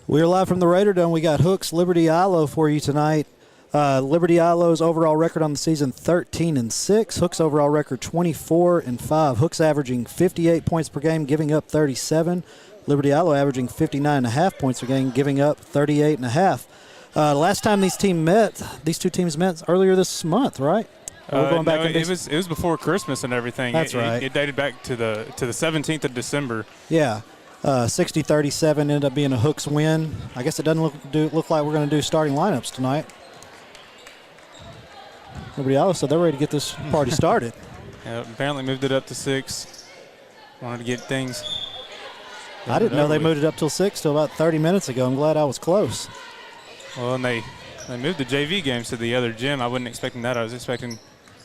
We're live from the Raider Dome. We got Hooks Liberty-Eylau for you tonight. Liberty-Eilau's overall record on the season 13-6. Hooks overall record 24-5. Hooks averaging 58 points per game, giving up 37. Liberty-Eylau averaging 59.5 points per game, giving up 38.5. Last time these two teams met earlier this month, right? We're going back it was before Christmas and everything. That's right. It dated back to the 17th of December. Yeah. 60-37 ended up being a Hooks win. I guess it doesn't look like we're going to do starting lineups tonight. Liberty-Eylau said they're ready to get this party started. Yeah, apparently moved it up to 6. Wanted to get things. I didn't know they moved it up till 6 till about 30 minutes ago. I'm glad I was close. Well, and they moved the JV games to the other gym. I wasn't expecting that. I was expecting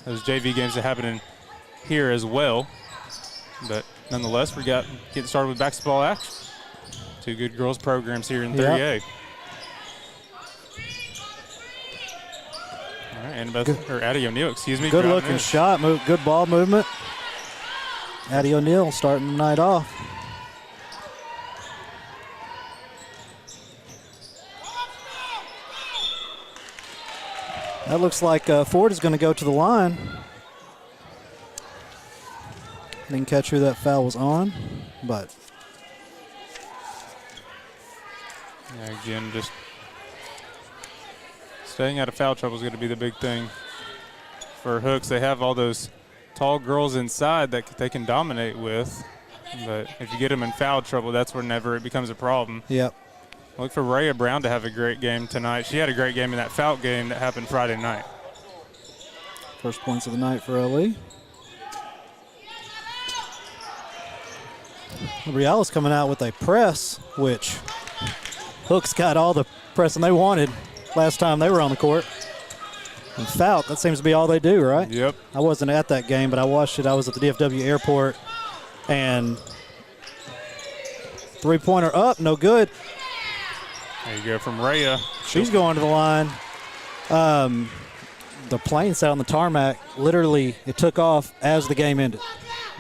those JV games to happen in here as well. But nonetheless, we got getting started with basketball action. Two good girls programs here in 3A. Yep. All right, Addie O'Neill, excuse me. Good looking shot, good ball movement. Addie O'Neill starting the night off. That looks like Ford is going to go to the line. Didn't catch who that foul was on, but. Yeah, again, just staying out of foul trouble is going to be the big thing for Hooks. They have all those tall girls inside that they can dominate with, but if you get them in foul trouble, that's whenever it becomes a problem. Yep. Look for Rhea Brown to have a great game tonight. She had a great game in that foul game that happened Friday night. First points of the night for LE. Liberty-Eilau's coming out with a press, which Hooks got all the pressing they wanted last time they were on the court. And foul, that seems to be all they do, right? Yep. I wasn't at that game, but I watched it. I was at the DFW airport, and three-pointer up, no good. There you go from Rhea. She's going to the line. The plane sat on the tarmac. Literally, it took off as the game ended.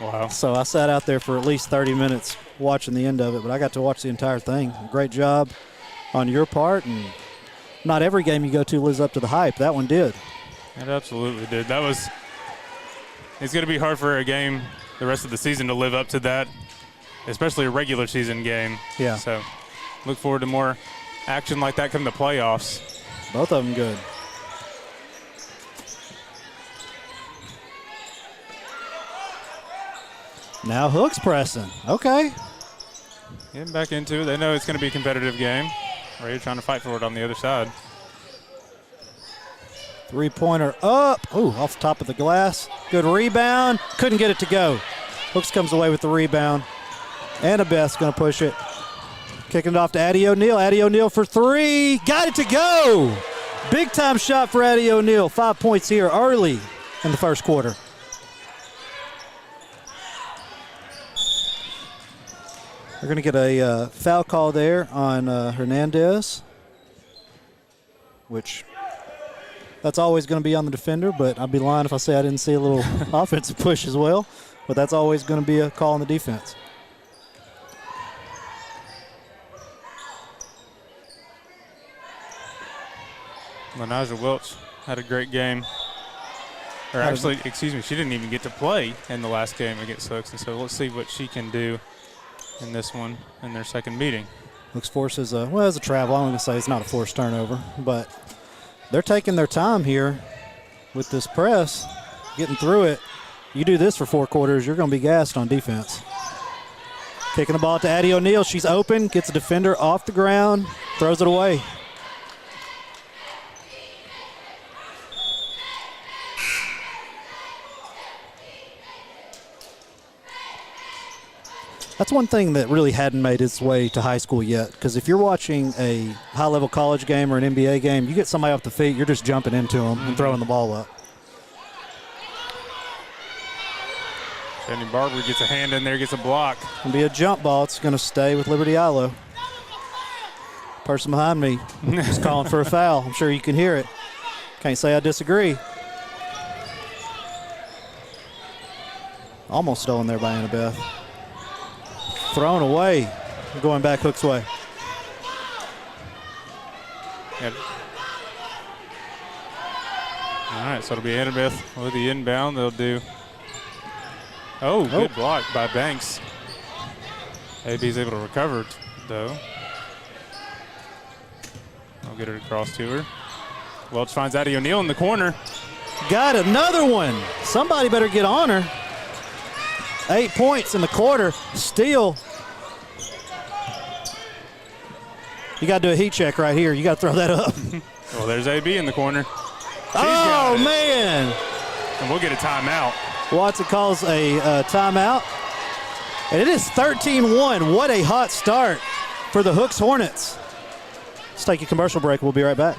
Wow. So I sat out there for at least 30 minutes watching the end of it, but I got to watch the entire thing. Great job on your part, and not every game you go to lives up to the hype. That one did. It absolutely did. It's going to be hard for a game the rest of the season to live up to that, especially a regular season game. Yeah. So look forward to more action like that come the playoffs. Both of them good. Now Hooks pressing. Okay. Getting back into it. They know it's going to be a competitive game. Ray trying to fight for it on the other side. Three-pointer up. Ooh, off the top of the glass. Good rebound. Couldn't get it to go. Hooks comes away with the rebound. Annabeth's going to push it. Kicking it off to Addie O'Neill. Addie O'Neill for three. Got it to go. Big-time shot for Addie O'Neill. 5 points here early in the first quarter. We're going to get a foul call there on Hernandez, which that's always going to be on the defender, but I'd be lying if I say I didn't see a little offensive push as well, but that's always going to be a call on the defense. Lenaja Welch had a great game. Or actually, excuse me, she didn't even get to play in the last game against Hooks, and so let's see what she can do in this one in their second meeting. Hooks forces as a travel. I'm going to say it's not a forced turnover, but they're taking their time here with this press, getting through it. You do this for 4 quarters, you're going to be gassed on defense. Kicking the ball to Addie O'Neill. She's open, gets a defender off the ground, throws it away. That's one thing that really hadn't made its way to high school yet, because if you're watching a high-level college game or an NBA game, you get somebody off the feet, you're just jumping into them and throwing the ball up. Jenny Barber gets a hand in there, gets a block. It'll be a jump ball. It's going to stay with Liberty-Eylau. Person behind me is calling for a foul. I'm sure you can hear it. Can't say I disagree. Almost stolen there by Annabeth. Thrown away. Going back Hook's way. Yep. All right, so it'll be Annabeth with the inbound. They'll do. Oh, good block by Banks. AB's able to recover, though. I'll get it across to her. Welch finds Addie O'Neill in the corner. Got another one. Somebody better get on her. 8 points in the quarter. Steal. You got to do a heat check right here. You got to throw that up. Well, there's AB in the corner. Oh, man. And we'll get a timeout. Watson calls a timeout. And it is 13-1. What a hot start for the Hooks Hornets. Let's take a commercial break. We'll be right back.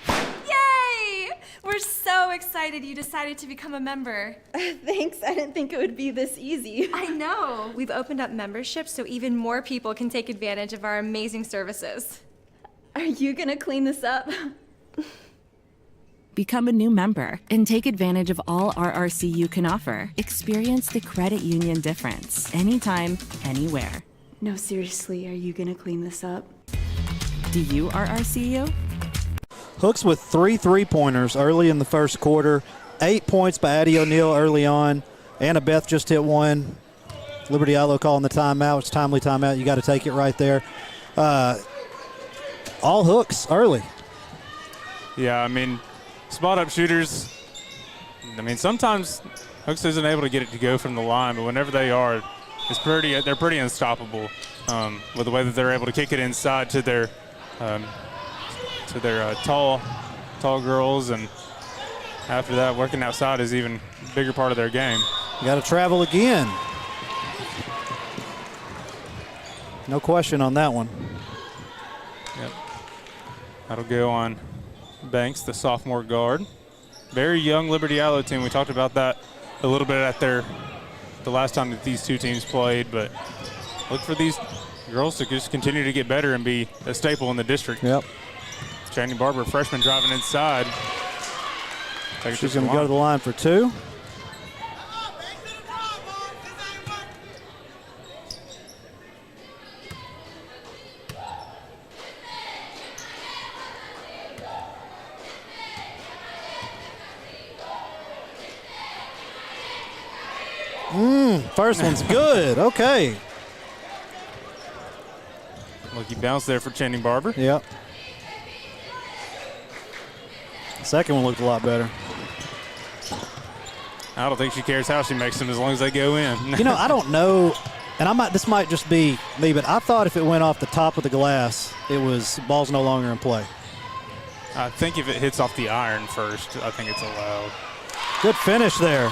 Yay! We're so excited you decided to become a member. Thanks. I didn't think it would be this easy. I know. We've opened up memberships so even more people can take advantage of our amazing services. Are you going to clean this up? Become a new member and take advantage of all RRCU can offer. Experience the credit union difference anytime, anywhere. No, seriously, are you going to clean this up? Do you RRCU? Hooks with 3 3-pointers early in the first quarter. 8 points by Addie O'Neill early on. Annabeth just hit one. Liberty-Eylau calling the timeout. It's timely timeout. You got to take it right there. All Hooks early. Yeah, I mean, spot-up shooters, I mean, sometimes Hooks isn't able to get it to go from the line, but whenever they are, they're pretty unstoppable with the way that they're able to kick it inside to their tall girls, and after that, working outside is even a bigger part of their game. You got to travel again. No question on that one. Yep. That'll go on Banks, the sophomore guard. Very young Liberty-Eylau team. We talked about that a little bit at the last time that these two teams played, but look for these girls to just continue to get better and be a staple in the district. Yep. Channing Barber, freshman, driving inside. She's going to go to the line for 2. First one's good. Okay. Lucky bounce there for Channing Barber. Yep. Second one looked a lot better. I don't think she cares how she makes them as long as they go in. You know, I don't know, and this might just be me, but I thought if it went off the top of the glass, ball's no longer in play. I think if it hits off the iron first, I think it's allowed. Good finish there.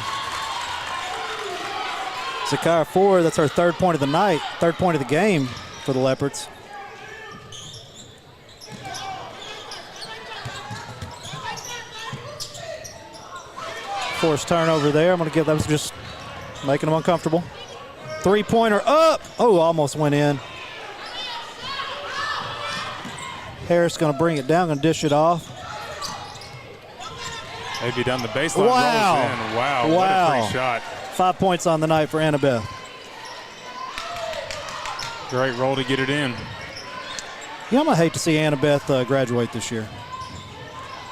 Zakara Ford, that's her 3rd point of the night, 3rd point of the game for the Leopards. Forced turnover there. That was just making them uncomfortable. 3-pointer up. Oh, almost went in. Harris going to bring it down, going to dish it off. Maybe down the baseline. Wow. Rolls in. Wow. What a free shot. 5 points on the night for Annabeth. Great roll to get it in. You know, I'm going to hate to see Annabeth graduate this year.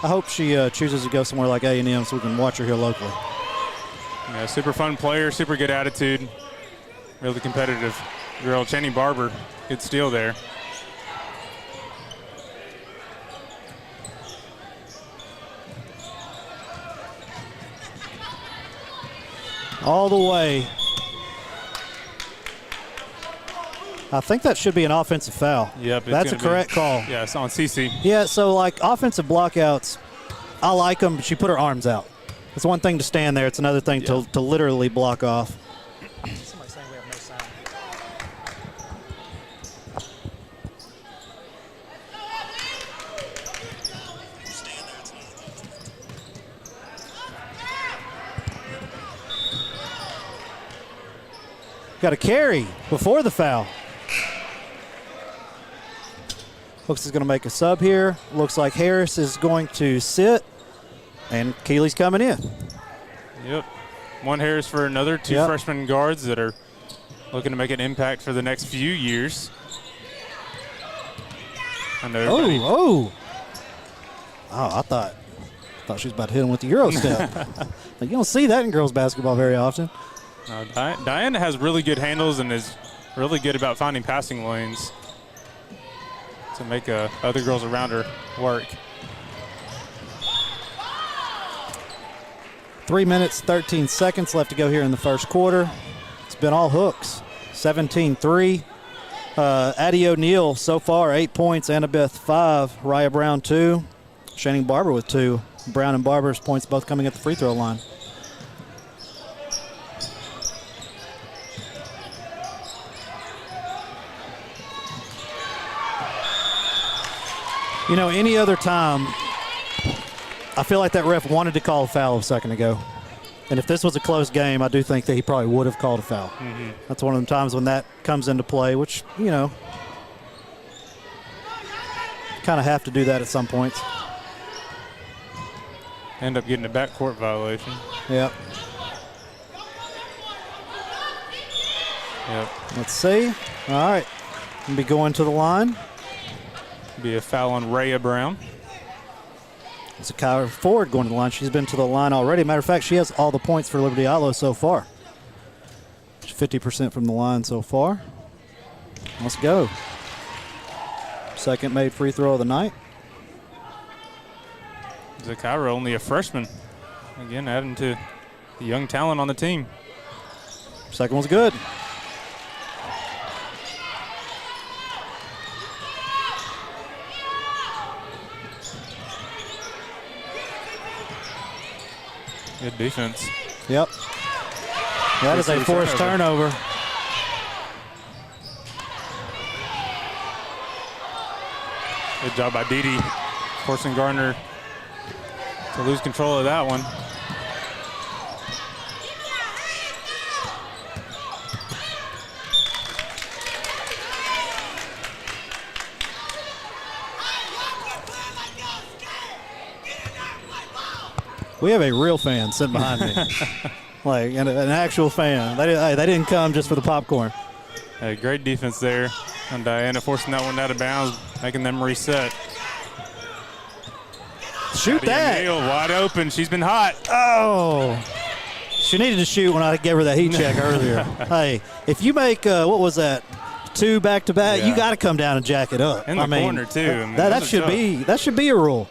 I hope she chooses to go somewhere like A&M so we can watch her here locally. Yeah, super fun player, super good attitude, really competitive girl. Channing Barber, good steal there. All the way. I think that should be an offensive foul. Yep. That's a correct call. Yeah, it's on CC. Yeah, so like offensive blockouts, I like them, but she put her arms out. It's one thing to stand there. It's another thing to literally block off. Somebody saying we have no sound. Got a carry before the foul. Hooks is going to make a sub here. Looks like Harris is going to sit, and Keeley's coming in. Yep. One Harris for another. Two freshman guards that are looking to make an impact for the next few years. I know everybody. I thought she was about to hit him with the Euro step. Like, you don't see that in girls basketball very often. Diana has really good handles and is really good about finding passing lanes to make other girls around her work. 3 minutes, 13 seconds left to go here in the first quarter. It's been all hooks. 17-3. Addie O'Neal so far 8 points. Annabeth 5. Raya Brown 2. Shannon Barber with 2. Brown and Barber's points both coming at the free throw line. You know, any other time, I feel like that ref wanted to call a foul a second ago. And if this was a close game, I do think that he probably would have called a foul. Mm-hmm. That's one of the times when that comes into play, which, you know, kind of have to do that at some points. End up getting a backcourt violation. Yep. Yep. Let's see. All right. We'll be going to the line. Be a foul on Raya Brown. It's a Kyra Ford going to the line. She's been to the line already. Matter of fact, she has all the points for Liberty-Eylau so far. She's 50% from the line so far. Let's go. Second made free throw of the night. Zakira, only a freshman. Again, adding to the young talent on the team. Second one's good. Good defense. Yep. That is a forced turnover. Good job by Didi, forcing Gardner to lose control of that one. We have a real fan sitting behind me. Like an actual fan. They didn't come just for the popcorn. Hey, great defense there on Diana, forcing that one out of bounds, making them reset. Shoot that. O'Neal wide open. She's been hot. Oh. She needed to shoot when I gave her that heat check earlier. Hey, if you make, what was that, 2 back-to-back, Yeah. you got to come down and jack it up. In the corner, too. That should be a rule.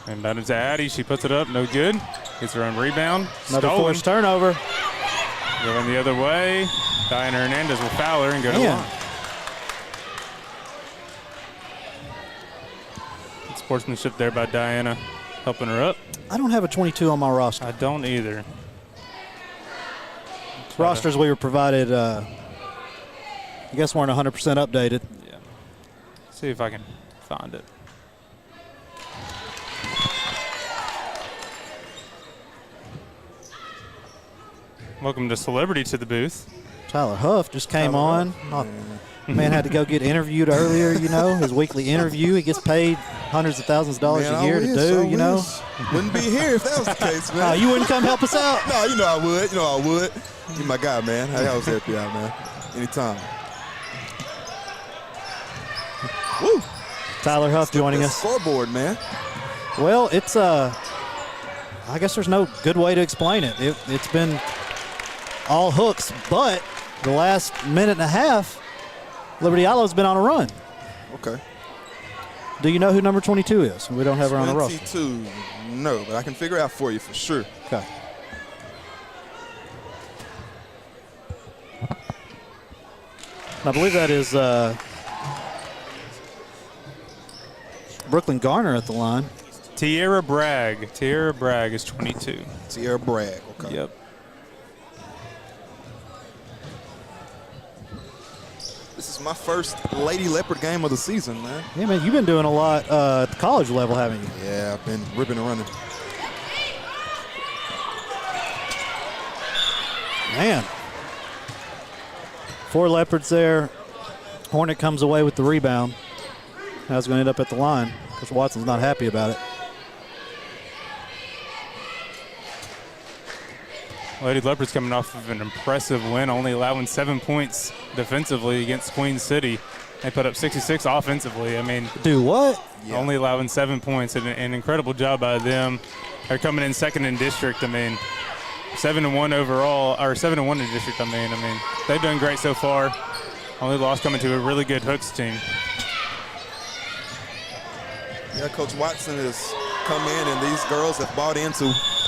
And down to Addie. She puts it up. No good. Gets her own rebound. Another Stolen. forced turnover. Going the other way. Diana Hernandez will foul her and go to the line. Good sportsmanship there by Diana, helping her up. I don't have a 22 on my roster. I don't either. Rosters we were provided, I guess weren't 100% updated. Yeah. See if I can find it. Welcome to Celebrity to the booth. Tyler Huff just came on. Man had to go get interviewed earlier, you know, his weekly interview. He gets paid hundreds of thousands of dollars a year to do, you know. Wouldn't be here if that was the case, man. Oh, you wouldn't come help us out? No, you know I would. You know I would. You my guy, man. I always help you out, man. Anytime. Woo! Tyler Huff joining us. Scoreboard, man. Well, it's I guess there's no good way to explain it. It's been all hooks, but the last minute and a half, Liberty-Eilau's been on a run. Okay. Do you know who number 22 is? We don't have her on the roster. 22, no, but I can figure it out for you for sure. Okay. I believe that is Brooklyn Garner at the line. Tierra Bragg. Tierra Bragg is 22. Tierra Bragg, okay. Yep. This is my first Lady Leopard game of the season, man. Yeah, man, you've been doing a lot at the college level, haven't you? Yeah, I've been ripping and running. Man. 4 Leopards there. Hornet comes away with the rebound. Now it's going to end up at the line. Coach Watson's not happy about it. Lady Leopards coming off of an impressive win, only allowing 7 points defensively against Queen City. They put up 66 offensively. I mean, Do what? only allowing 7 points. An incredible job by them. They're coming in second in district. I mean, 7-1 overall, or 7-1 in district. I mean, they've done great so far. Only loss coming to a really good Hooks team. Yeah, Coach Watson has come in, and these girls have bought into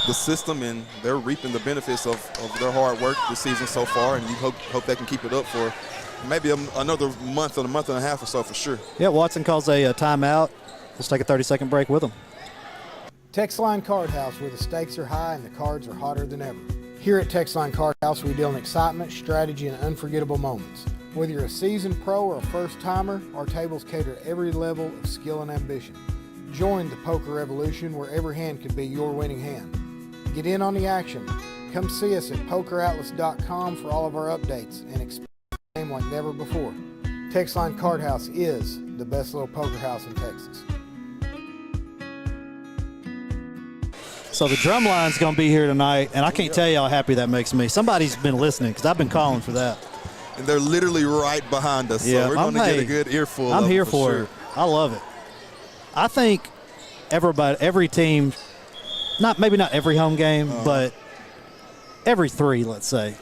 the system, and they're reaping the benefits of their hard work this season so far, and you hope they can keep it up for maybe another month or a month and a half or so for sure. Yeah, Watson calls a timeout. Let's take a 30-second break with him. Texline Card House, where the stakes are high and the cards are hotter than ever. Here at Texline Card House, we deal in excitement, strategy, and unforgettable moments. Whether you're a seasoned pro or a first-timer, our tables cater to every level of skill and ambition. Join the poker revolution where every hand could be your winning hand. Get in on the action. Come see us at pokeratlas.com for all of our updates and experience the game like never before. Texline Card House is the best little poker house in Texas. So the drum line's going to be here tonight, and I can't tell you how happy that makes me. Somebody's been listening because I've been calling for that. And they're literally right behind us, so we're going to get a good earful I'm of here them for sure. it. I love it. I think every team, maybe not every home game, but every three, let's say,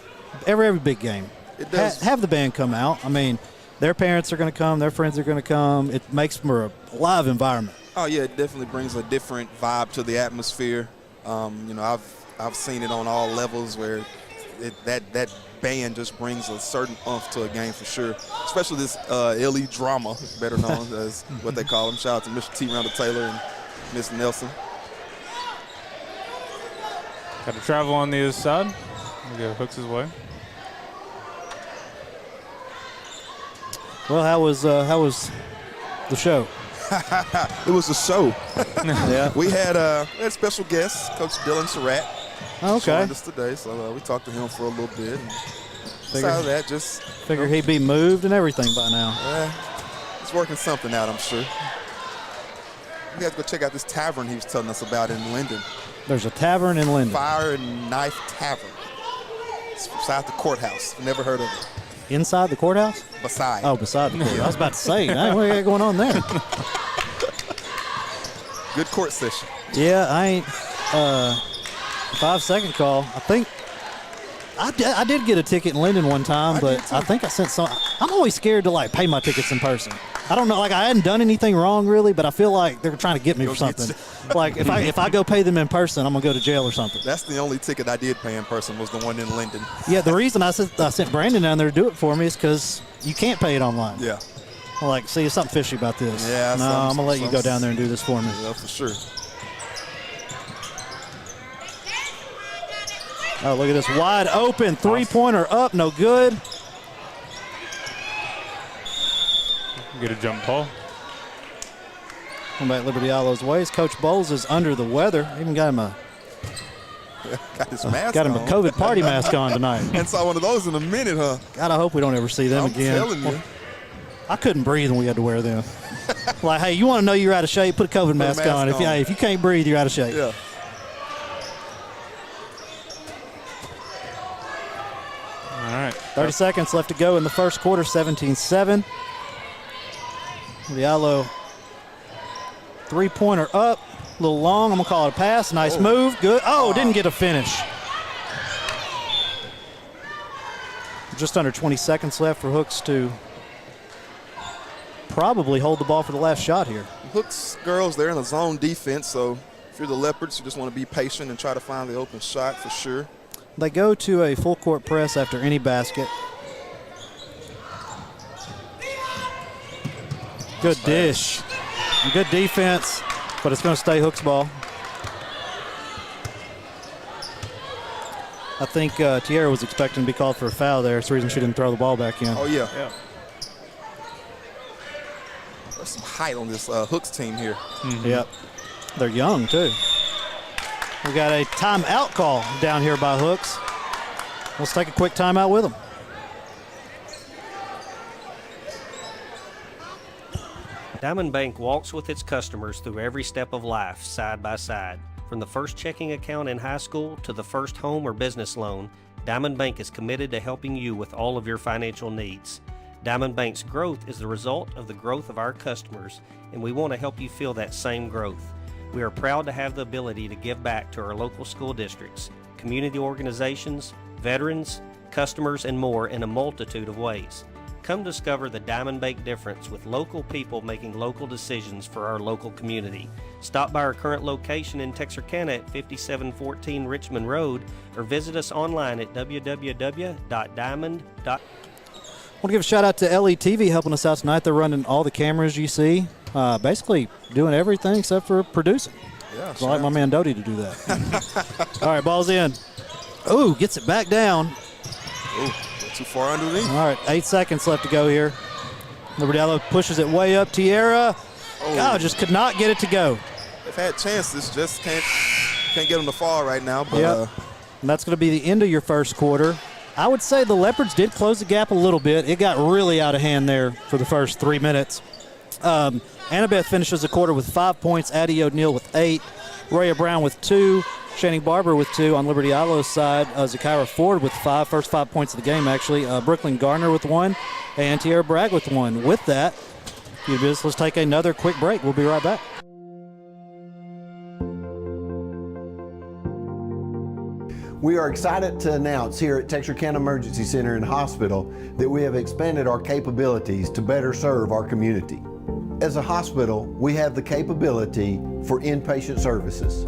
every big game, It does. have the band come out. I mean, their parents are going to come, their friends are going to come. It makes for a live environment. Oh yeah, it definitely brings a different vibe to the atmosphere. I've seen it on all levels where that band just brings a certain oomph to a game for sure. Especially this LE drama, better known as what they call them. Shout out to Mr. T. Randall Taylor and Miss Nelson. Got to travel on the other side. We go Hooks' way. Well, how was the show? It was a show. Yeah. We had special guests, Coach Dylan Surratt. Okay. Joined us today, so we talked to him for a little bit. And besides that, just Figure he'd be moved and everything by now. he's working something out, I'm sure. You guys go check out this tavern he was telling us about in Linden. There's a tavern in Linden. Fire and Knife Tavern. It's beside the courthouse. Never heard of it. Inside the courthouse? Beside. Oh, beside the courthouse. I was about to say, man, what you got going on there? Good court session. Yeah, I ain't 5-second call. I think I did get a ticket in Linden one time, but I think I sent some. I'm always scared to pay my tickets in person. I don't know, I hadn't done anything wrong really, but I feel like they're trying to get me for something. If I go pay them in person, I'm gonna go to jail or something. That's the only ticket I did pay in person was the one in Linden. Yeah, the reason I sent Brandon down there to do it for me is because you can't pay it online. Yeah. I'm see, there's something fishy about this. Yeah. No, I'm gonna let you go down there and do this for me. Yeah, for sure. Oh, look at this wide open three-pointer up, no good. Get a jump ball. Come back Liberty-Eilau's ways. Coach Bowles is under the weather. Even got him a Got him a COVID party mask on tonight. And saw one of those in a minute, huh? God, I hope we don't ever see them again. I'm telling you. I couldn't breathe when we had to wear them. Hey, you want to know you're out of shape? Put a COVID mask on. If you can't breathe, you're out of shape. Yeah. All right. 30 seconds left to go in the first quarter, 17-7. Liberty-Eylau three-pointer up, a little long. I'm going to call it a pass. Nice move. Good. Oh, didn't get a finish. Just under 20 seconds left for Hooks to probably hold the ball for the last shot here. Hooks girls, they're in a zone defense, so if you're the Leopards, you just want to be patient and try to find the open shot for sure. They go to a full court press after any basket. Good dish. Good defense, but it's going to stay Hooks ball. I think Tierra was expecting to be called for a foul there. It's the reason she didn't throw the ball back in. Oh, yeah. There's some height on this Hooks team here. Mm-hmm. Yep. They're young, too. We got a timeout call down here by Hooks. Let's take a quick timeout with them. Diamond Bank walks with its customers through every step of life, side by side. From the first checking account in high school to the first home or business loan, Diamond Bank is committed to helping you with all of your financial needs. Diamond Bank's growth is the result of the growth of our customers, and we want to help you feel that same growth. We are proud to have the ability to give back to our local school districts, community organizations, veterans, customers, and more in a multitude of ways. Come discover the Diamond Bank difference with local people making local decisions for our local community. Stop by our current location in Texarkana at 5714 Richmond Road or visit us online at www.diamond.com. I want to give a shout out to LETV helping us out tonight. They're running all the cameras you see, basically doing everything except for producing. Yeah, I like my man Doty to do that. All right, ball's in. Ooh, gets it back down. Ooh, too far underneath. All right, 8 seconds left to go here. Liberty-Eylau pushes it way up. Tierra, God, just could not get it to go. They've had chances, just can't get them to fall right now. But and that's going to be the end of your first quarter. I would say the Leopards did close the gap a little bit. It got really out of hand there for the first 3 minutes. Annabeth finishes the quarter with 5 points. Addie O'Neill with 8. Roya Brown with 2. Channing Barber with 2 on Liberty-Eilau's side. Zakira Ford with 5. First 5 points of the game, actually. Brooklyn Garner with 1. And Tierra Bragg with 1. With that, let's take another quick break. We'll be right back. We are excited to announce here at Texarkana Emergency Center and Hospital that we have expanded our capabilities to better serve our community. As a hospital, we have the capability for inpatient services.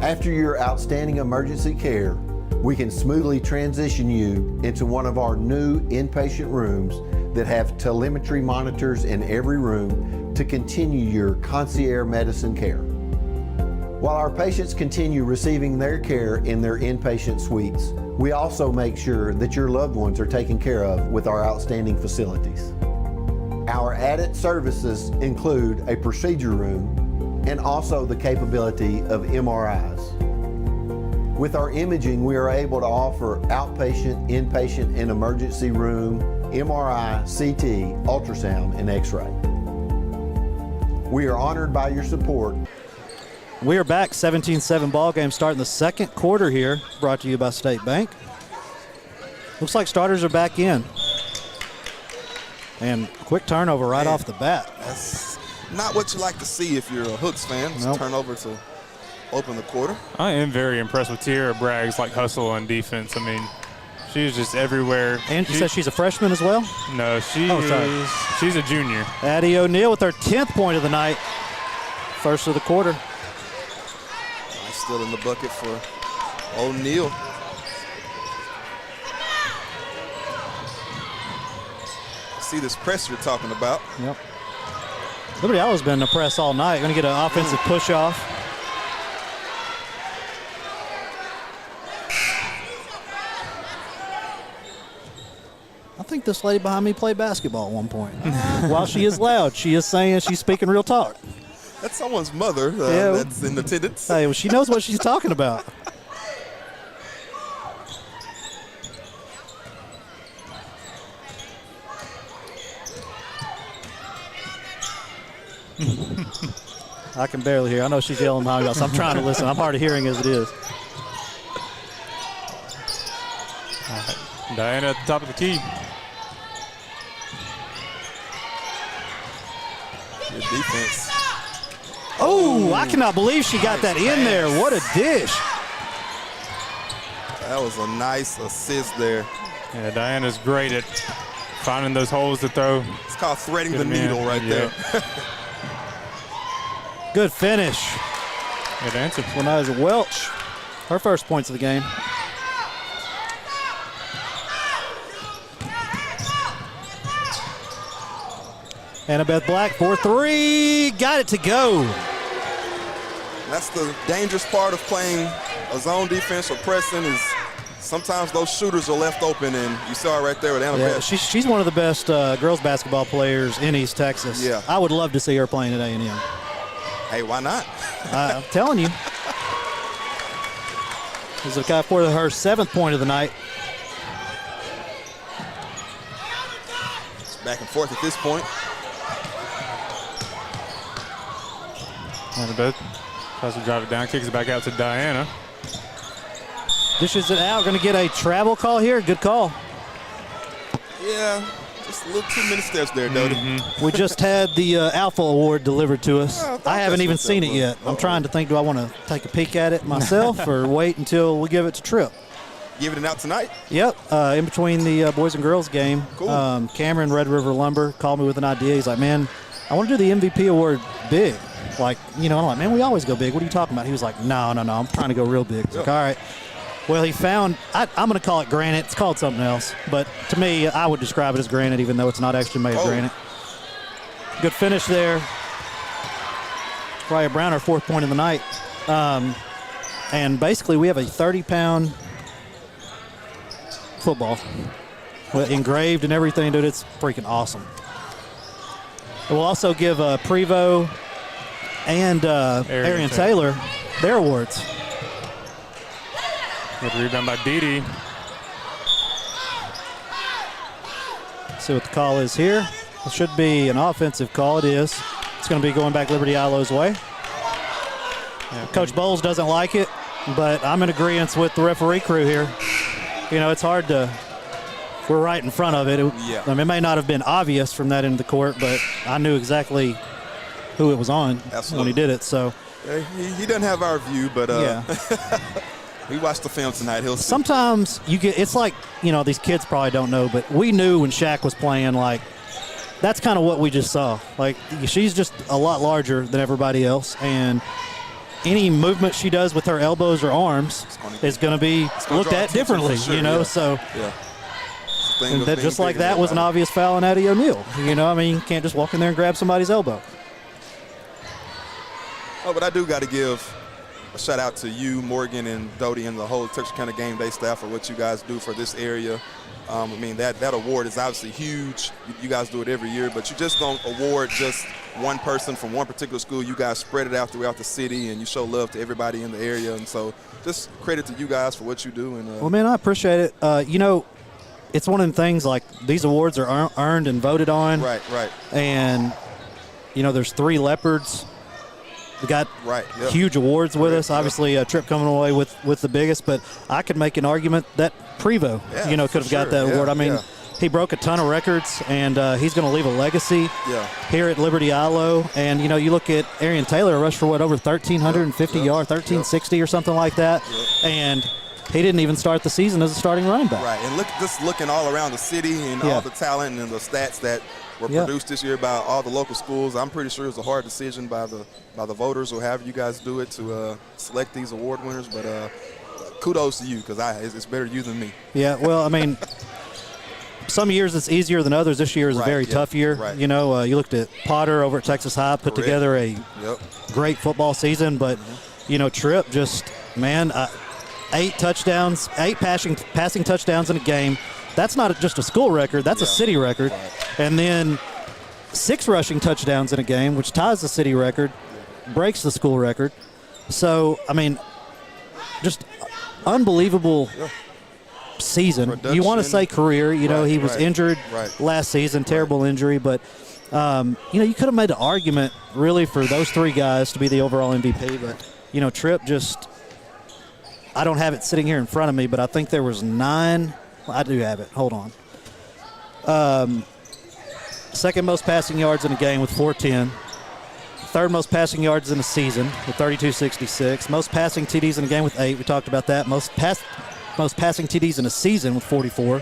After your outstanding emergency care, we can smoothly transition you into one of our new inpatient rooms that have telemetry monitors in every room to continue your concierge medicine care. While our patients continue receiving their care in their inpatient suites, we also make sure that your loved ones are taken care of with our outstanding facilities. Our added services include a procedure room and also the capability of MRIs. With our imaging, we are able to offer outpatient, inpatient, and emergency room, MRI, CT, ultrasound, and X-ray. We are honored by your support. We are back, 17-7 ball game starting the second quarter here, brought to you by State Bank. Looks like starters are back in. And quick turnover right off the bat. That's not what you like to see if you're a Hooks fan. Nope. Turnover to open the quarter. I am very impressed with Tierra Bragg's hustle on defense. I mean, she's just everywhere. And you said she's a freshman as well? No, she's a junior. Addie O'Neill with her 10th point of the night. First of the quarter. Still in the bucket for O'Neill. See this press you're talking about. Yep. Liberty-Eilau's been in the press all night. Going to get an offensive push off. I think this lady behind me played basketball at one point. While she is loud, she is saying she's speaking real talk. That's someone's mother that's in attendance. Hey, well, she knows what she's talking about. I can barely hear. I know she's yelling behind us. I'm trying to listen. I'm hard of hearing as it is. All right. Diana at the top of the key. Good defense. Oh, I cannot believe she got that in there. What a dish. That was a nice assist there. Yeah, Diana's great at finding those holes to throw. It's called threading the needle right there. Good finish. Good answer. Leniza Welch, her first points of the game. Annabeth Black for 3. Got it to go. That's the dangerous part of playing a zone defense or pressing is sometimes those shooters are left open, and you saw it right there with Annabeth. Yeah, she's one of the best girls basketball players in East Texas. Yeah. I would love to see her playing at A&M. Hey, why not? I'm telling you. This is for her 7th point of the night. It's back and forth at this point. Annabeth Tries to drive it down, kicks it back out to Diana. Dishes it out. Going to get a travel call here. Good call. Yeah, just a little too many steps there, Doty. We just had the Alpha Award delivered to us. Yeah, I thought I haven't that's even what seen that it was. yet. I'm trying to think, do I want to take a peek at it myself or wait until we give it to Tripp? Giving it out tonight? Yep, in between the boys and girls game. Cool. Cameron, Red River Lumber, called me with an idea. He's like, man, I want to do the MVP award big. Like, I'm like, man, we always go big. What are you talking about? He was like, no, I'm trying to go real big. I was like, all right. Well, he found, I'm going to call it granite. It's called something else. But to me, I would describe it as granite, even though it's not actually made of granite. Good finish there. Raya Brown, our 4th point of the night. And basically, we have a 30-pound football with engraved and everything, dude. It's freaking awesome. We'll also give Prevo and Arian Taylor their awards. Good rebound by Didi. See what the call is here. It should be an offensive call. It is. It's going to be going back Liberty-Eilau's way. Yeah. Coach Bowles doesn't like it, but I'm in agreement with the referee crew here. It's hard to – we're right in front of it. It may not have been obvious from that end of the court, but I knew exactly who it was on when he did it. So he doesn't have our view, but yeah. We watched the film tonight. He'll see. Sometimes it's like, these kids probably don't know, but we knew when Shaq was playing, like, that's kind of what we just saw. Like, she's just a lot larger than everybody else, and any movement she does with her elbows or arms is going to be looked at differently, sure, so. Yeah. And that just like that was an obvious foul on Addie O'Neill. You can't just walk in there and grab somebody's elbow. Oh, but I do got to give a shout out to you, Morgan, and Doty, and the whole Texarkana Game Day staff for what you guys do for this area. That award is obviously huge. You guys do it every year, but you just don't award just one person from one particular school. You guys spread it out throughout the city, and you show love to everybody in the area. And so just credit to you guys for what you do. And well, man, I appreciate it. It's one of them things, like, these awards are earned and voted on. Right. And, there's 3 Leopards. We got yep. huge awards with us. Obviously, Tripp coming away with the biggest, but I could make an argument that Prevo, could have got that award. He broke a ton of records, and he's going to leave a legacy here at Liberty-Eylau. And, you look at Arian Taylor, rushed for over 1,350 yards, 1,360 or something like that. Yep. And he didn't even start the season as a starting running back. Right, and looking all around the city and all the talent and the stats that were produced this year by all the local schools. I'm pretty sure it was a hard decision by the voters, or however you guys do it, to select these award winners. But kudos to you, because it's better you than me. Yeah, well, some years it's easier than others. This year is a very tough year. Right. You looked at Potter over at Texas High, put together a great football season, but Tripp just, 8 touchdowns, 8 passing touchdowns in a game. That's not just a school record. That's a city record. Right. And then 6 rushing touchdowns in a game, which ties the city record, breaks the school record. So, just unbelievable season. Production. You want to say career. He was injured last season, terrible injury. But, you could have made an argument, really, for those 3 guys to be the overall MVP. But, Tripp just – I don't have it sitting here in front of me, but I think there was 9. Well, I do have it. Hold on. Second most passing yards in a game with 410. Third most passing yards in a season with 32.66. Most passing TDs in a game with 8. We talked about that. Most passing TDs in a season with 44.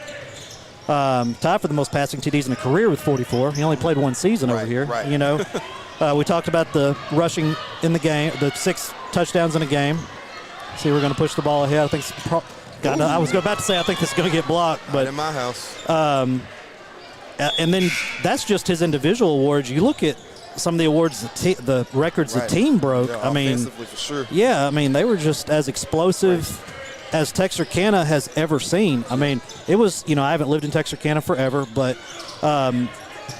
Tied for the most passing TDs in a career with 44. He only played 1 season over here. Right. We talked about the rushing in the game, the 6 touchdowns in a game. See, we're going to push the ball ahead. I think I was about to say I think this is going to get blocked, but in my house. And then that's just his individual awards. You look at some of the awards, the records the team broke. Offensively, for sure. Yeah, they were just as explosive as Texarkana has ever seen. It was, I haven't lived in Texarkana forever, but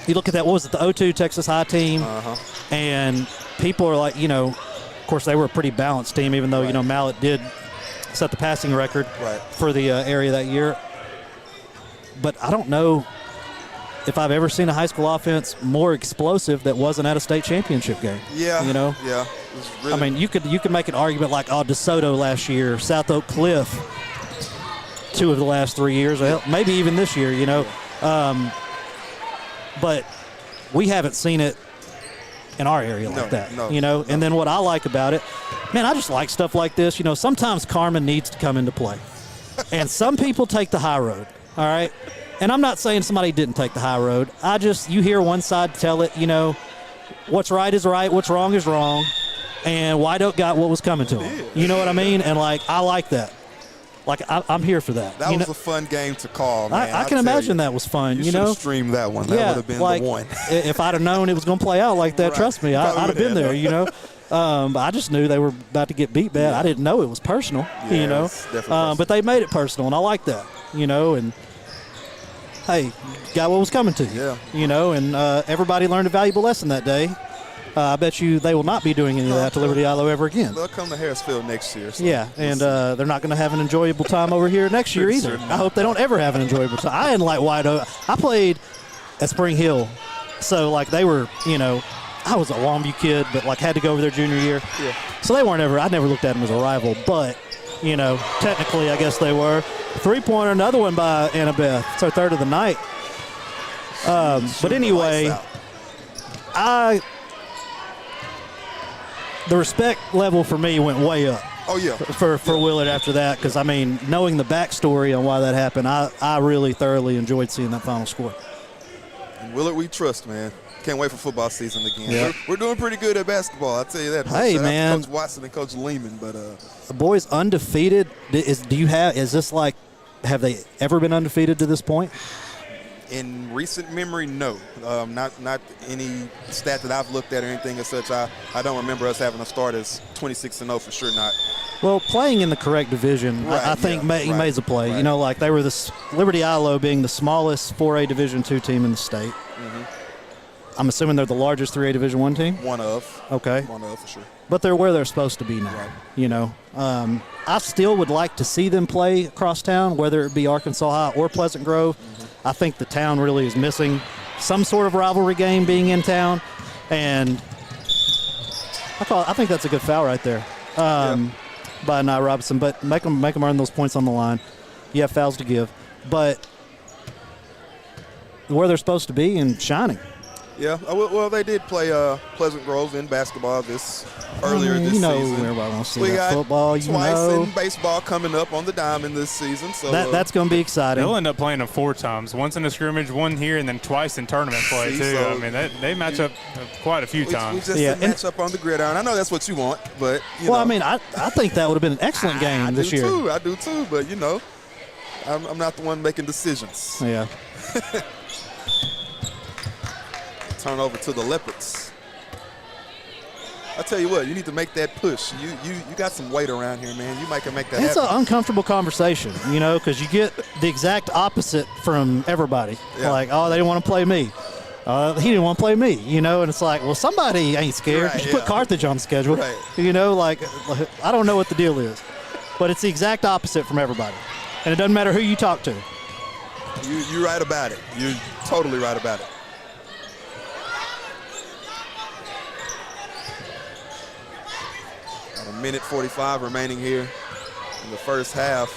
you look at that. What was it? The 02 Texas High team, and people are like, Of course, they were a pretty balanced team, even though, Mallet did set the passing record for the area that year. But I don't know if I've ever seen a high school offense more explosive that wasn't at a state championship game. Yeah. You know? Yeah. was really. I mean, you could make an argument like, DeSoto last year, South Oak Cliff, 2 of the last 3 years, maybe even this year, you know. But we haven't seen it in our area like that, you know. And then what I like about it, man, I just like stuff like this. You know, sometimes karma needs to come into play. And some people take the high road, all right? And I'm not saying somebody didn't take the high road. You hear one side tell it, you know, what's right is right, what's wrong is wrong, and White Oak got what was coming to him. You know what I mean? And, like, I like that. Like, I'm here for that. That was a fun game to call, man. I can imagine that was fun, you know? You should have streamed that one. That would have been the one. If I'd have known it was going to play out like that, trust me, I'd have been there, you know? But I just knew they were about to get beat bad. Yeah. I didn't know it was personal, you know? But they made it personal, and I like that, you know? And, hey, got what was coming to you, you know? And everybody learned a valuable lesson that day. I bet you they will not be doing any of that to Liberty-Eylau ever again. They'll come to Harrisville next year. So yeah, and they're not going to have an enjoyable time over here next year either. I hope they don't ever have an enjoyable time. I didn't like White Oak. I played at Spring Hill, so, like, they were, you know, I was a Longview kid, but, like, had to go over their junior year. Yeah. So they weren't ever – I never looked at them as a rival, but, you know, technically I guess they were. Three-pointer, another one by Annabeth. It's our third of the night. But anyway, the respect level for me went way up. Oh, yeah. For Willard after that, because, I mean, knowing the backstory on why that happened, I really thoroughly enjoyed seeing that final score. And Willard, we trust, man. Can't wait for football season again. Yeah. We're doing pretty good at basketball, I'll tell you that. Hey, man. Coach Watson and Coach Lehman, but the boys undefeated. Is this like, have they ever been undefeated to this point? In recent memory, no. Not any stat that I've looked at or anything as such. I don't remember us having a start as 26-0 for sure not. Well, playing in the correct division, right, I think made a play. Right. You know, like they were the Liberty-Eylau being the smallest 4A Division II team in the state. Mm-hmm. I'm assuming they're the largest 3A Division I team? One of. Okay. One of, for sure. But they're where they're supposed to be now, right. You know. I still would like to see them play across town, whether it be Arkansas High or Pleasant Grove. Mm-hmm. I think the town really is missing some sort of rivalry game being in town. And I think that's a good foul right there by Nye Robinson. But make them earn those points on the line. You have fouls to give. But where they're supposed to be and shining. Yeah, well, they did play Pleasant Grove in basketball earlier this season. Everybody wants to see that football. Twice in baseball coming up on the diamond this season. So that's going to be exciting. They'll end up playing them 4 times. Once in a scrimmage, one here, and then twice in tournament play, too. So I mean, they match up quite a few times. We just didn't match up on the gridiron. I know that's what you want, but, you know. I mean, I think that would have been an excellent game this year. I do, too. But, you know, I'm not the one making decisions. Yeah. Turn over to the Leopards. I tell you what, you need to make that push. You got some weight around here, man. You might can make that happen. It's an uncomfortable conversation, you know, because you get the exact opposite from everybody. Yeah. Like, oh, they didn't want to play me. He didn't want to play me, you know, and it's like, well, somebody ain't scared. Just put Carthage on the schedule. Right. You know, like, I don't know what the deal is, but it's the exact opposite from everybody. And it doesn't matter who you talk to. You're right about it. You're totally right about it. About a minute 45 remaining here in the first half.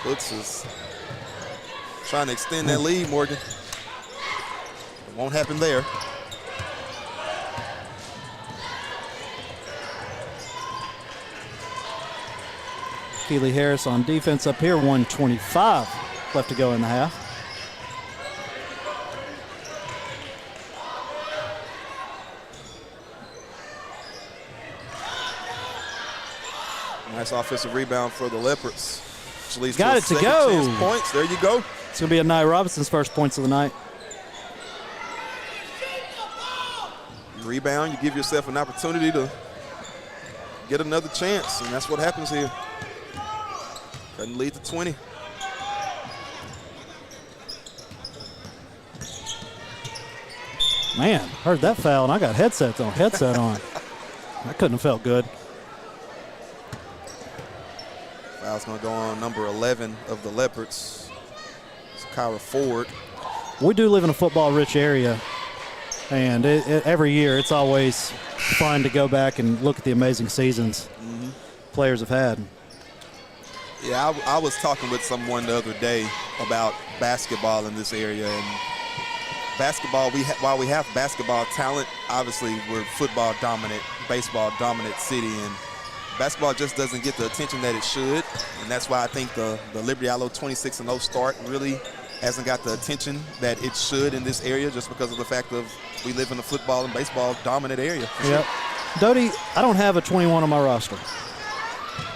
Hooks is trying to extend that lead, Morgan. It won't happen there. Keeley Harris on defense up here, 1:25 left to go in the half. Nice offensive rebound for the Leopards. Which leads Got to it to go. Chance points. There you go. It's going to be Nye Robinson's first points of the night. You rebound, you give yourself an opportunity to get another chance, and that's what happens here. Couldn't lead to 20. Man, heard that foul, and I got headset on. That couldn't have felt good. Foul's going to go on number 11 of the Leopards. It's Kyra Ford. We do live in a football-rich area, and every year it's always fun to go back and look at the amazing seasons players have had. Yeah, I was talking with someone the other day about basketball in this area, and basketball, while we have basketball talent, obviously we're football dominant, baseball dominant city, and basketball just doesn't get the attention that it should, and that's why I think the Liberty-Eylau 26-0 start really hasn't got the attention that it should in this area, just because of the fact of we live in a football and baseball dominant area. Yep. Doty, I don't have a 21 on my roster.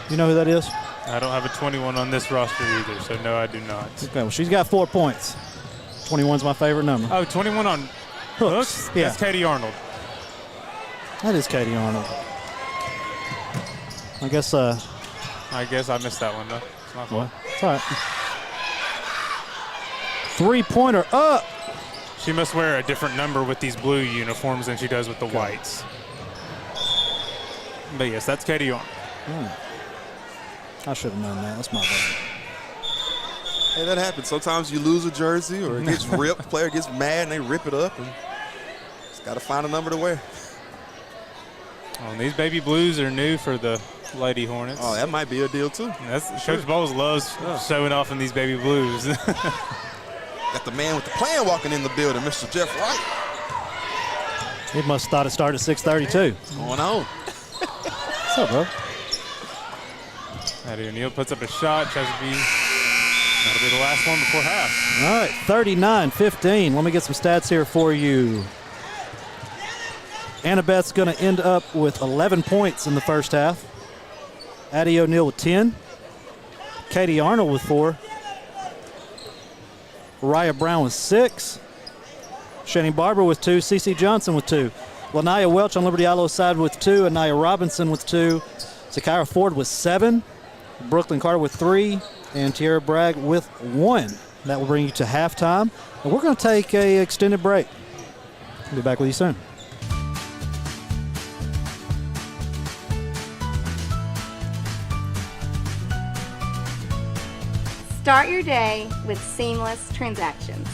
You know who that is? I don't have a 21 on this roster either, so no, I do not. Okay, well, she's got 4 points. 21's my favorite number. Oh, 21 on Hooks? Yeah. That's Katie Arnold. That is Katie Arnold. I guess I missed that one, though. It's my fault. Well, it's all right. 3-pointer up. She must wear a different number with these blue uniforms than she does with the whites. But yes, that's Katie Arnold. I should have known that. That's my bad. Hey, that happens. Sometimes you lose a jersey or it gets ripped. Player gets mad and they rip it up, and just got to find a number to wear. Oh, these baby blues are new for the Lady Hornets. Oh, that might be a deal too. Coach Bowles loves showing off in these baby blues. Got the man with the plan walking in the building, Mr. Jeff Wright. He must have thought it started at 6:30 too. What's going on? What's up, bro? Addie O'Neill puts up a shot. That'll be the last one before half. All right, 39-15. Let me get some stats here for you. Annabeth's going to end up with 11 points in the first half. Addie O'Neill with 10. Katie Arnold with 4. Raya Brown with 6. Shani Barber with 2. Cece Johnson with 2. Lanaya Welch on Liberty-Eilau's side with 2. Anaya Robinson with 2. Zakira Ford with 7. Brooklyn Carter with 3. And Tierra Bragg with 1. That will bring you to halftime. And we're going to take an extended break. We'll be back with you soon. Start your day with seamless transactions.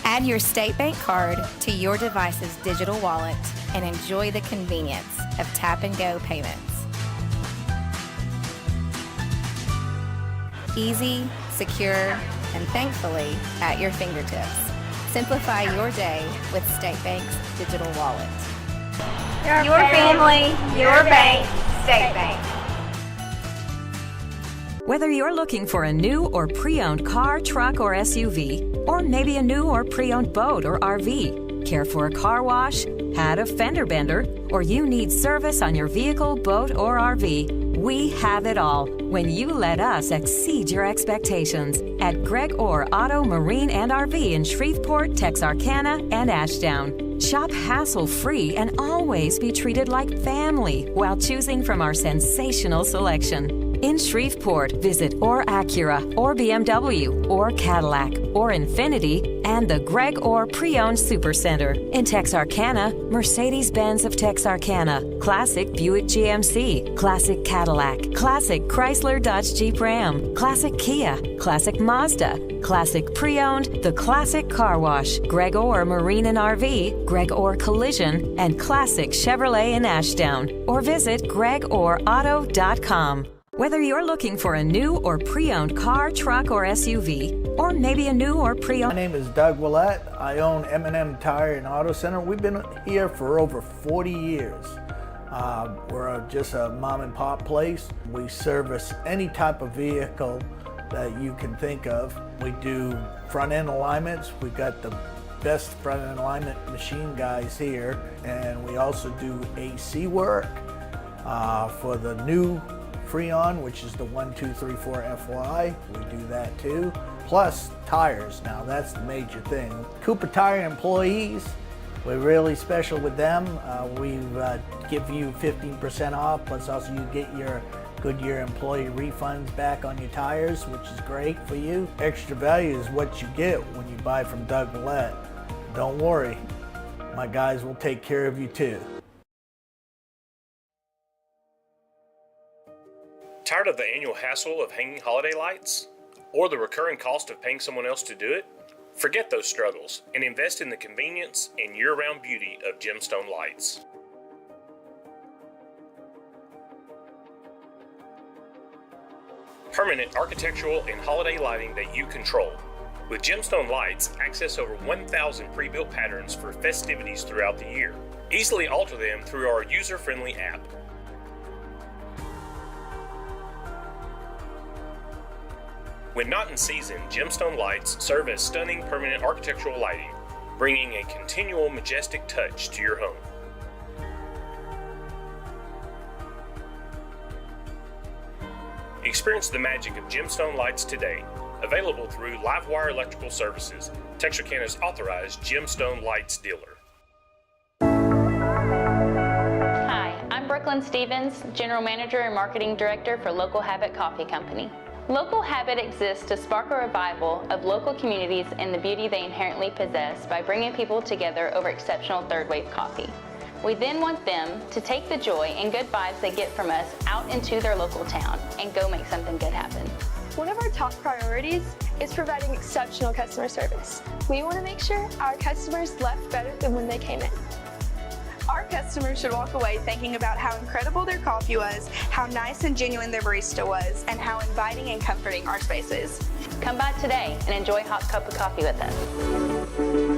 Add your State Bank card to your device's digital wallet and enjoy the convenience of tap-and-go payments. Easy, secure, and thankfully at your fingertips. Simplify your day with State Bank's digital wallet. Your family, your bank, State Bank. Whether you're looking for a new or pre-owned car, truck, or SUV, or maybe a new or pre-owned boat or RV, care for a car wash, had a fender bender, or you need service on your vehicle, boat, or RV, we have it all when you let us exceed your expectations at Greg Orr Auto, Marine, and RV in Shreveport, Texarkana, and Ashdown. Shop hassle-free and always be treated like family while choosing from our sensational selection. In Shreveport, visit Orr Acura, or BMW, or Cadillac, or Infiniti, and the Greg Orr Pre-Owned Supercenter. In Texarkana, Mercedes-Benz of Texarkana, Classic Buick GMC, Classic Cadillac, Classic Chrysler Dodge Jeep Ram, Classic Kia, Classic Mazda, Classic Pre-Owned, The Classic Car Wash, Greg Orr Marine and RV, Greg Orr Collision, and Classic Chevrolet in Ashdown. Or visit GregOrAuto.com. Whether you're looking for a new or pre-owned car, truck, or SUV, or maybe a new or pre-owned... My name is Doug Willett. I own M&M Tire and Auto Center. We've been here for over 40 years. We're just a mom and pop place. We service any type of vehicle that you can think of. We do front end alignments. We've got the best front end alignment machine guys here. And we also do AC work for the new Freon, which is the 1234 FY. We do that too. Plus tires. Now that's the major thing. Cooper Tire employees, we're really special with them. We give you 15% off, plus also you get your Goodyear employee refunds back on your tires, which is great for you. Extra value is what you get when you buy from Doug Willett. Don't worry, my guys will take care of you too. Tired of the annual hassle of hanging holiday lights? or the recurring cost of paying someone else to do it? Forget those struggles and invest in the convenience and year-round beauty of Gemstone Lights. Permanent architectural and holiday lighting that you control. With Gemstone Lights, access over 1,000 pre-built patterns for festivities throughout the year. Easily alter them through our user-friendly app. When not in season, Gemstone Lights serve as stunning permanent architectural lighting, bringing a continual majestic touch to your home. Experience the magic of Gemstone Lights today. Available through Livewire Electrical Services, Texarkana's authorized Gemstone Lights dealer. Hi, I'm Brooklyn Stevens, General Manager and Marketing Director for Local Habit Coffee Company. Local Habit exists to spark a revival of local communities and the beauty they inherently possess by bringing people together over exceptional third-wave coffee. We then want them to take the joy and good vibes they get from us out into their local town and go make something good happen. One of our top priorities is providing exceptional customer service. We want to make sure our customers left better than when they came in. Our customers should walk away thinking about how incredible their coffee was, how nice and genuine their barista was, and how inviting and comforting our space is. Come by today and enjoy a hot cup of coffee with us.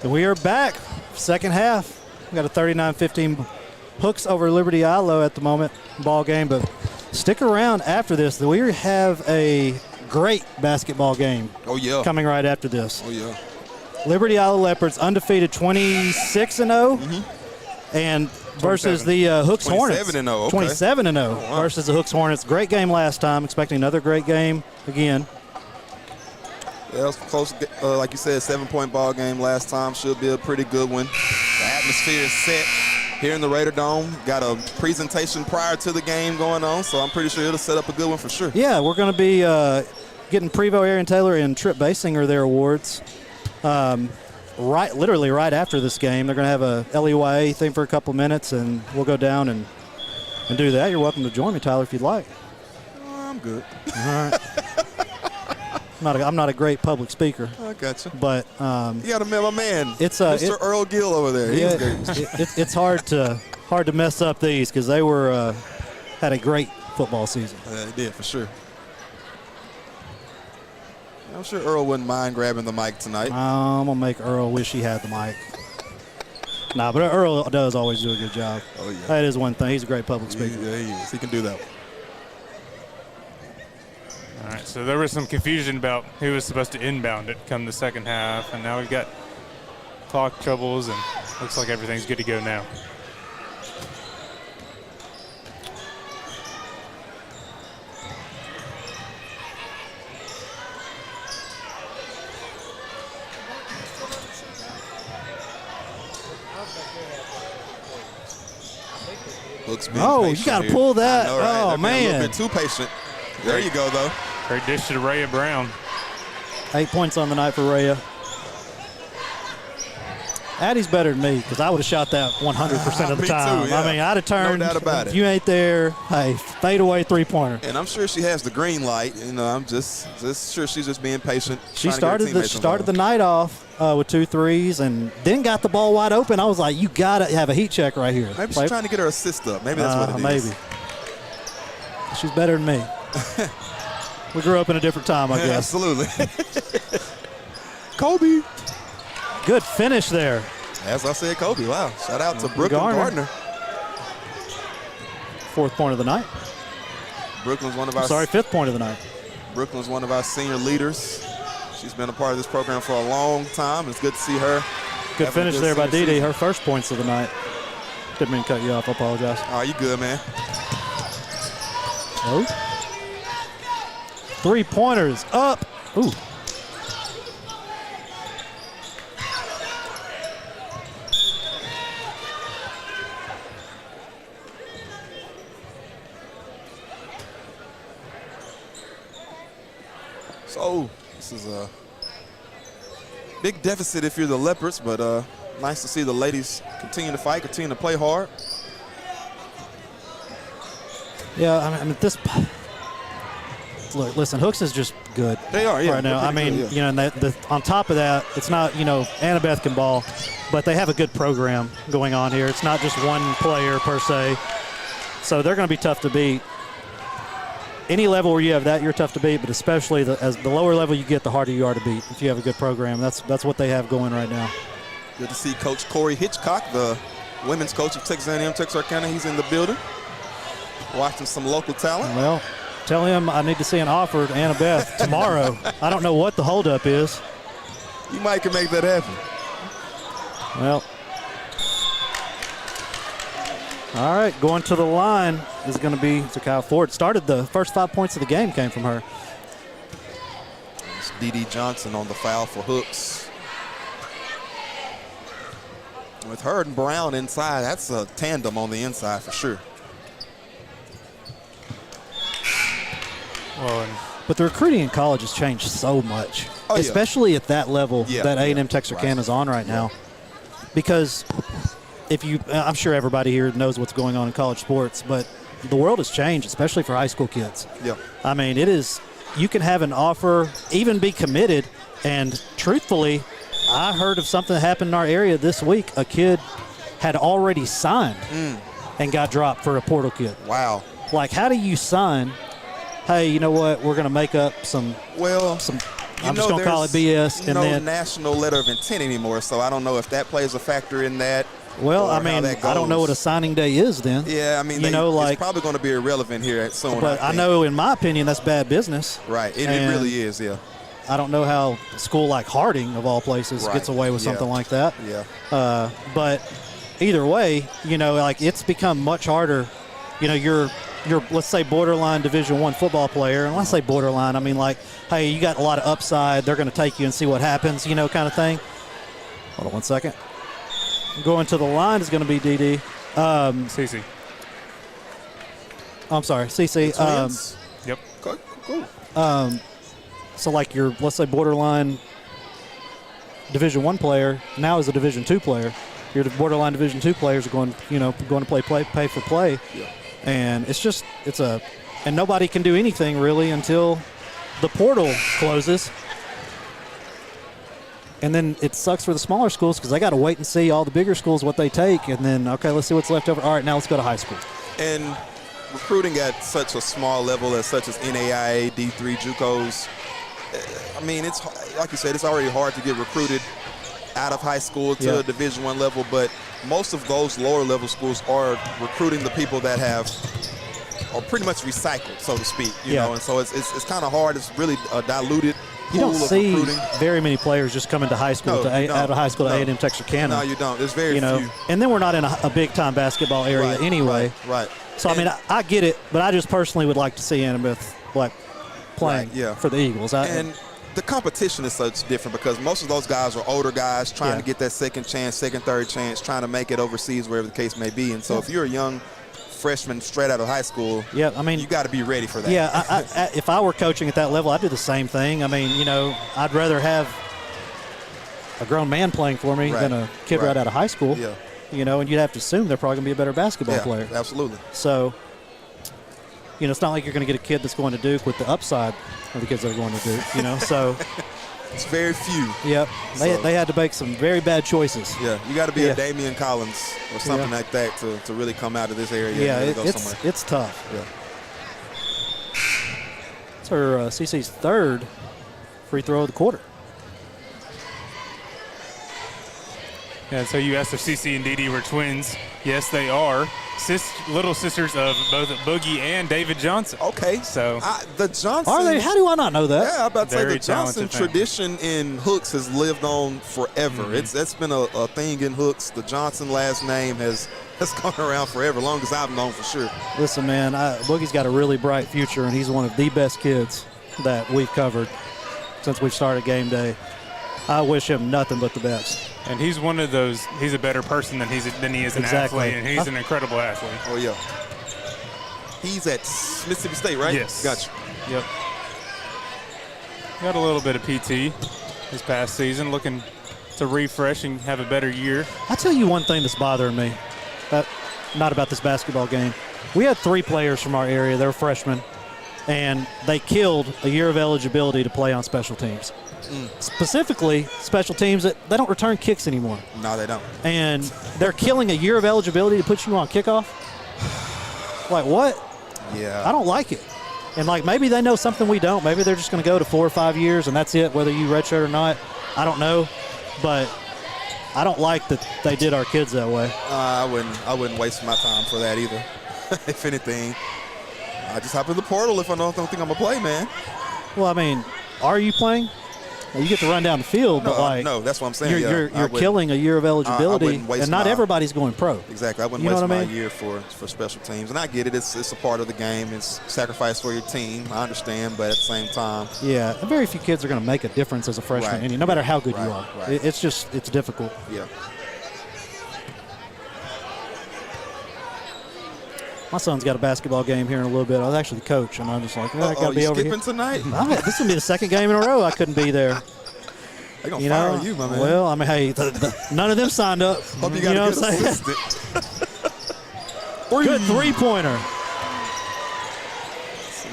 And we are back, second half. We got a 39-15 Hooks over Liberty-Eylau at the moment, ball game. But stick around after this. We have a great basketball game. Oh yeah. Coming right after this. Oh yeah. Liberty-Eylau Leopards undefeated 26-0, and versus the Hooks Hornets. 27-0. Okay. 27-0 Oh, wow. versus the Hooks Hornets. Great game last time. Expecting another great game again. Yeah, it was close. Like you said, 7-point ball game last time. Should be a pretty good one. The atmosphere is set here in the Raider Dome. Got a presentation prior to the game going on, so I'm pretty sure it'll set up a good one for sure. Yeah, we're going to be getting Prevo, Aaron Taylor, and Trip Basinger their awards literally right after this game. They're going to have a LEYA thing for a couple minutes, and we'll go down and do that. You're welcome to join me, Tyler, if you'd like. I'm good. All right. I'm not a great public speaker. I got you. But you got to meet my man, it's Mr. Earl Gill over there. Yeah, He's it's hard to mess up these because they were had a great football season. They did, for sure. I'm sure Earl wouldn't mind grabbing the mic tonight. I'm going to make Earl wish he had the mic. Nah, but Earl does always do a good job. Oh, yeah. That is one thing. He's a great public speaker. Yeah, he is. He can do that one. All right, so there was some confusion about who was supposed to inbound it come the second half, and now we've got clock troubles, and looks like everything's good to go now. Oh, you got to pull that. Know, right? Oh, man. A little bit too patient. There you go, though. Great dish to Rhea Brown. 8 points on the night for Rhea. Addie's better than me because I would have shot that 100% of the time. Too, yeah. I mean, I'd have turned. No doubt about it. You ain't there. Hey, fade away three-pointer. And I'm sure she has the green light. You know, I'm just sure she's just being patient. She started the night off with 2 threes and then got the ball wide open. I was like, you got to have a heat check right here. Maybe she's trying to get her assist up. Maybe that's what it is. Maybe. She's better than me. We grew up in a different time, I guess. Absolutely. Kobe. Good finish there. As I said, Kobe. Wow. Shout out to Brooklyn Gardner. 4th point of the night. Brooklyn's one of our. Fifth point of the night. Brooklyn's one of our senior leaders. She's been a part of this program for a long time. It's good to see her. Good finish there by Dee Dee. Her first points of the night. Didn't mean to cut you off. I apologize. Oh, you good, man. Oh. 3-pointers up. Ooh. So this is a big deficit if you're the Leopards, but nice to see the ladies continue to fight, continue to play hard. Yeah, I mean this. Look, listen, Hooks is just good. They are, yeah. Right now. I mean, good, yeah. you know, and on top of that, it's not, you know, Annabeth can ball, but they have a good program going on here. It's not just one player per se. So they're going to be tough to beat. Any level where you have that, you're tough to beat, but especially as the lower level you get, the harder you are to beat if you have a good program. That's what they have going right now. Good to see Coach Corey Hitchcock, the women's coach of Texas A&M Texarkana. He's in the building, watching some local talent. Well, tell him I need to see an offer to Annabeth tomorrow. I don't know what the holdup is. You might can make that happen. Well, all right, going to the line is going to be Zakiah Ford. Started the first 5 points of the game came from her. It's Dee Johnson on the foul for Hooks. With her and Brown inside, that's a tandem on the inside for sure. But the recruiting in college has changed so much, especially at that level that A&M Texarkana is on right now. Because I'm sure everybody here knows what's going on in college sports, but the world has changed, especially for high school kids. Yeah. I mean, you can have an offer, even be committed, and truthfully, I heard of something that happened in our area this week. A kid had already signed and got dropped for a portal kid. Wow. Like, how do you sign? Hey, you know what? We're going to make up some. I'm just going to call it BS. And no national letter of intent anymore, so I don't know if that plays a factor in that. Well, I mean, I don't know what a signing day is then. Yeah, I mean, it's probably going to be irrelevant here soon. But I know, in my opinion, that's bad business. Right. It really is, yeah. I don't know how a school like Harding, of all places, gets away with something like that. Yeah. But either way, you know, like, it's become much harder. You know, you're let's say borderline Division I football player, and let's say borderline, I mean, like, hey, you got a lot of upside. They're going to take you and see what happens, you know, kind of thing. Hold on one second. Going to the line is going to be DD. CC. I'm sorry, CC. Yep. Cool. So, like, let's say borderline Division I player now is a Division II player. Your borderline Division II players are going to play pay for play, and and nobody can do anything really until the portal closes. And then it sucks for the smaller schools because they got to wait and see all the bigger schools what they take, and then okay, let's see what's left over. All right, now let's go to high school. And recruiting at such a small level as such as NAIA, D3, JUCOs, I mean, it's like you said, it's already hard to get recruited out of high school to a Division I level, but most of those lower level schools are recruiting the people that are pretty much recycled, so to speak. You know, and so it's kind of hard. It's really a diluted. You don't see very many players just coming to high school out of high school to A&M Texarkana. No, you don't. There's very few. And then we're not in a big-time basketball area anyway. Right. So, I mean, I get it, but I just personally would like to see Annabeth playing for the Eagles. And the competition is such different because most of those guys are older guys trying to get that second chance, third chance, trying to make it overseas, wherever the case may be. And so if you're a young freshman straight out of high school, I mean, you got to be ready for that. Yeah, I, if I were coaching at that level, I'd do the same thing. I mean, I'd rather have a grown man playing for me than a kid right out of high school. Yeah. And you'd have to assume they're probably going to be a better basketball player. Absolutely. So, it's not like you're going to get a kid that's going to Duke with the upside of the kids that are going to Duke, so. It's very few. Yep. They had to make some very bad choices. Yeah, you got to be a Damian Collins or something like that to really come out of this area and really go somewhere. It's tough. Yeah. It's her CC's third free throw of the quarter. Yeah, so you asked if CC and DD were twins. Yes, they are. Little sisters of both Boogie and David Johnson. Okay. So the Johnson. Are they? How do I not know that? Yeah, I'm about to say the Johnson tradition in Hooks has lived on forever. Mm-hmm. That's been a thing in Hooks. The Johnson last name has gone around forever, long as I've known for sure. Listen, man, Boogie's got a really bright future, and he's one of the best kids that we've covered since we've started Game Day. I wish him nothing but the best. And he's one of those. He's a better person than he is an athlete, and he's an incredible athlete. Oh yeah. He's at Mississippi State, right? Yes. Gotcha. Yep. Got a little bit of PT this past season, looking to refresh and have a better year. I'll tell you one thing that's bothering me, not about this basketball game. We had 3 players from our area. They were freshmen, and they killed a year of eligibility to play on special teams. Specifically, special teams that they don't return kicks anymore. No, they don't. And they're killing a year of eligibility to put you on kickoff. Like, what? Yeah. I don't like it. And, maybe they know something we don't. Maybe they're just going to go to 4 or 5 years, and that's it, whether you redshirt or not. I don't know. But I don't like that they did our kids that way. I wouldn't waste my time for that either. If anything, I just hop in the portal if I don't think I'm going to play, man. Well, I mean, are you playing? You get to run down the field, but no, that's what I'm saying. You're killing a year of eligibility, and not everybody's going pro. Exactly, I wouldn't waste my year for special teams, and I get it. It's a part of the game. It's sacrifice for your team. I understand, but at the same time, yeah, very few kids are going to make a difference as a freshman, and no matter how good you are, it's difficult. Yeah. My son's got a basketball game here in a little bit. I was actually the coach, and I'm just like, I got to be over here. Tonight? This is going to be the second game in a row I couldn't be there. They're going to fire on you, my man. Well, I mean, hey, none of them signed up. Hope you got a good assistant. Good three-pointer.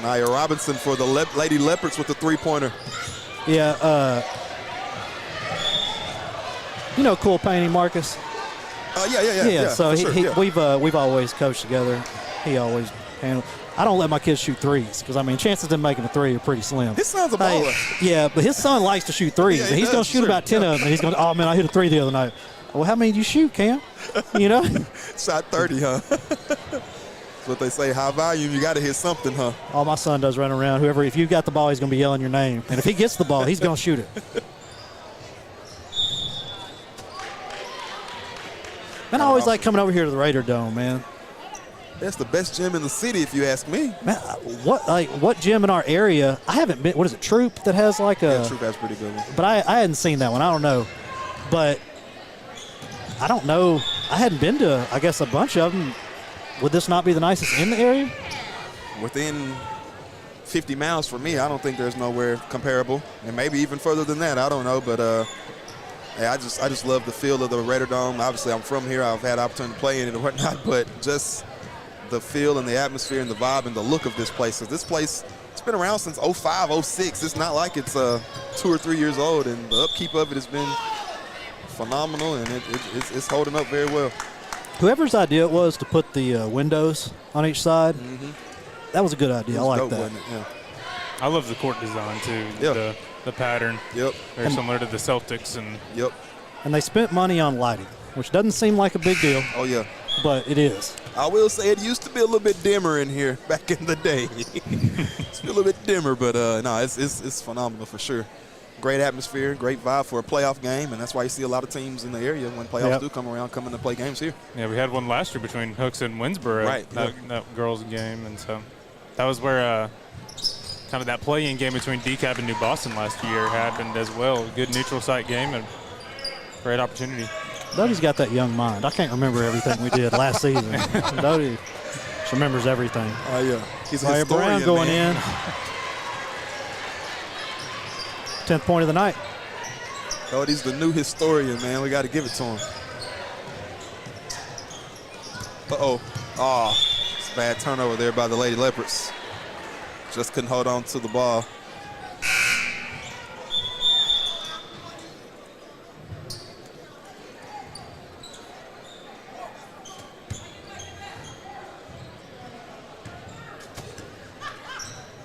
Naya Robinson for the Lady Leopards with the three-pointer. Yeah. Cool painting, Marcus? Yeah. So we've always coached together. He always handled. I don't let my kids shoot threes because, chances of them making a three are pretty slim. His son's a baller. Yeah, but his son likes to shoot threes. And he's going to shoot about 10 of them. And he's going, oh, man, I hit a three the other night. Well, how many did you shoot, Cam? Shot 30, huh? That's what they say, high volume, you got to hit something, huh? All my son does run around. If you got the ball, he's going to be yelling your name. And if he gets the ball, he's going to shoot it. Man, I always like coming over here to the Raider Dome, man. That's the best gym in the city, if you ask me. Man, what gym in our area? I haven't been. What is it, Troop that has like a? Yeah, Troop has a pretty good one. But I hadn't seen that one. I don't know. But I don't know. I hadn't been to, I guess, a bunch of them. Would this not be the nicest in the area? Within 50 miles for me, I don't think there's nowhere comparable. And maybe even further than that. I don't know. But Hey, I just love the feel of the Raider Dome. Obviously, I'm from here. I've had the opportunity to play in it and whatnot, but just the feel and the atmosphere and the vibe and the look of this place. So this place, it's been around since 05, 06. It's not like it's 2 or 3 years old, and the upkeep of it has been phenomenal, and it's holding up very well. Whoever's idea it was to put the windows on each side, that was a good idea. I like dope, that. wasn't it? Yeah. I love the court design too. Yep. The pattern. Yep. Very similar to the Celtics and. Yep. And they spent money on lighting, which doesn't seem like a big deal. Oh yeah. But it is. I will say it used to be a little bit dimmer in here back in the day. It's a little bit dimmer, but no, it's phenomenal for sure. Great atmosphere, great vibe for a playoff game, and that's why you see a lot of teams in the area when playoffs do come around coming to play games here. Yeah, we had one last year between Hooks and Winsboro. Right. That girls' game, and so that was where kind of that play-in game between DeKalb and New Boston last year happened as well. Good neutral site game and great opportunity. Doty's got that young mind. I can't remember everything we did last season. Doty remembers everything. Oh, yeah. He's a Fire historian, Brown going man. in. 10th point of the night. Doty's the new historian, man. We got to give it to him. Uh-oh. Oh, it's a bad turnover there by the Lady Leopards. Just couldn't hold on to the ball.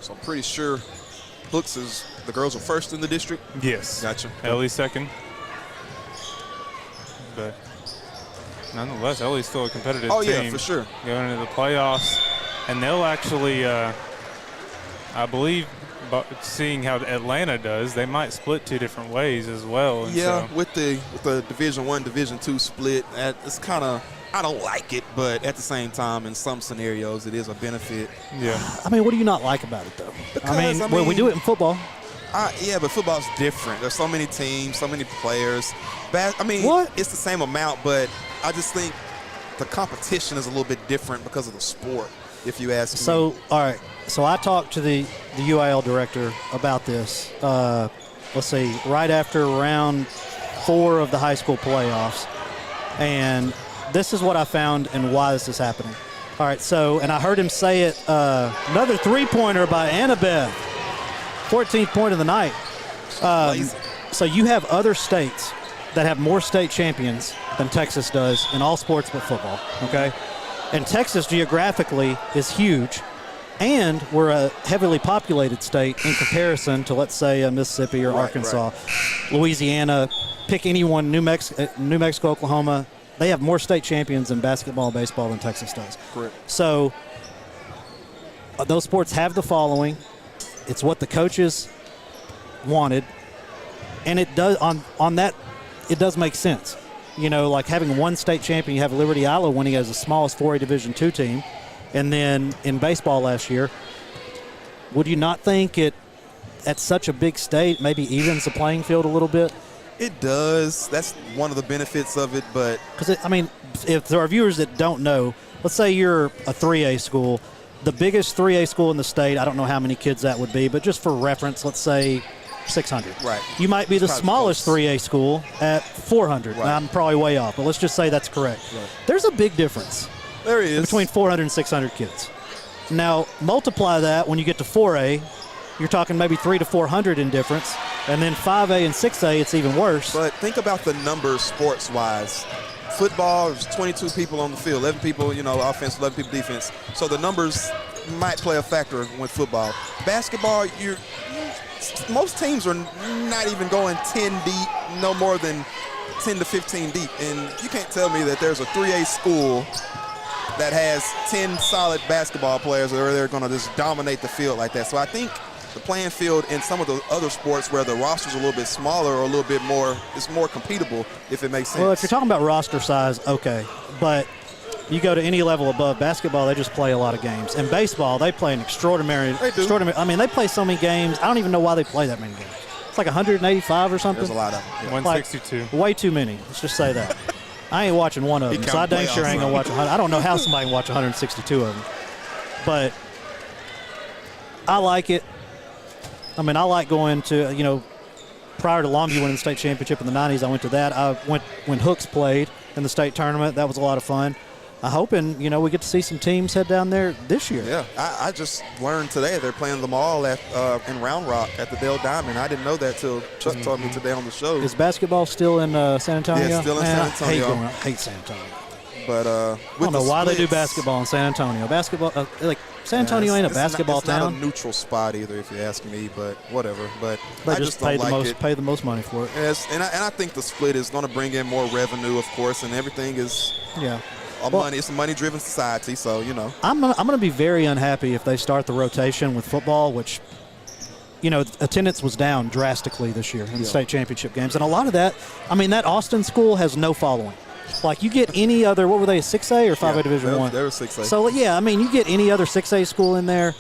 So I'm pretty sure Hooks is, the girls are first in the district? Yes. Gotcha. Ellie's second. But nonetheless, Ellie's still a competitive team. Oh, yeah, for sure. Going into the playoffs. And they'll actually, I believe, seeing how Atlanta does, they might split 2 different ways as well. And yeah, so, with the Division I, Division II split, it's kind of, I don't like it, but at the same time, in some scenarios, it is a benefit. Yeah. I mean, what do you not like about it, though? Because, well, we do it in football. Yeah, but football's different. There's so many teams, so many players. It's the same amount, but I just think the competition is a little bit different because of the sport, if you ask me. So, all right. So I talked to the UIL director about this, let's see, right after round 4 of the high school playoffs. And this is what I found and why this is happening. All right, so, and I heard him say it, another three-pointer by Annabeth, 14th point of the night. So you have other states that have more state champions than Texas does in all sports but football, okay? And Texas geographically is huge, and we're a heavily populated state in comparison to, let's say, Mississippi or Arkansas, Louisiana, pick anyone, New Mexico, Oklahoma. They have more state champions in basketball and baseball than Texas does. Correct. So those sports have the following. It's what the coaches wanted, and it does on that. It does make sense. You know, like having one state champion, you have Liberty-Eylau winning as the smallest 4A Division II team, and then in baseball last year, would you not think it at such a big state maybe evens the playing field a little bit? It does. That's one of the benefits of it, but because if there are viewers that don't know, let's say you're a 3A school, the biggest 3A school in the state. I don't know how many kids that would be, but just for reference, let's say 600. Right. You might be the smallest 3A school at 400. Right. Now, I'm probably way off, but let's just say that's correct. Right. There's a big difference. There is. Between 400 and 600 kids. Now, multiply that when you get to 4A, you're talking maybe 300 to 400 in difference. And then 5A and 6A, it's even worse. But think about the numbers sports-wise. Football, there's 22 people on the field, 11 people, offense, 11 people defense. So the numbers might play a factor with football. Basketball, most teams are not even going 10 deep, no more than 10 to 15 deep. And you can't tell me that there's a 3A school that has 10 solid basketball players or they're going to just dominate the field like that. So I think the playing field in some of the other sports where the roster's a little bit smaller or a little bit more, it's more completable, if it makes sense. Well, if you're talking about roster size, okay. But you go to any level above basketball, they just play a lot of games. In baseball, they play an extraordinary. I mean, they play so many games. I don't even know why they play that many games. It's like 185 or something. There's a lot of them. Yeah. 162. Like, way too many. Let's just say that. I ain't watching one of them, so I dang sure ain't going to watch 100. I don't know how somebody can watch 162 of them. But I like it. I mean, I like going to, prior to Longview winning the state championship in the 90s, I went to that. I went when Hooks played in the state tournament. That was a lot of fun. I'm hoping, we get to see some teams head down there this year. Yeah, I just learned today they're playing them all in Round Rock at the Dale Diamond. I didn't know that till Chuck told me today on the show. Is basketball still in San Antonio? Yeah, still in San Antonio. I hate San Antonio. But I don't know why they do basketball in San Antonio. Basketball, San Antonio ain't a basketball town. It's not a neutral spot either, if you ask me. But whatever. But they I just don't like it. Pay the most money for it. Yes, and I think the split is going to bring in more revenue, of course, and everything is. Yeah. Money. It's a money-driven society, so I'm gonna be very unhappy if they start the rotation with football, which. Attendance was down drastically this year in the state championship games. And a lot of that, that Austin school has no following. Like, you get any other, what were they, 6A or 5A Division I? They were 6A. So, you get any other 6A school in there,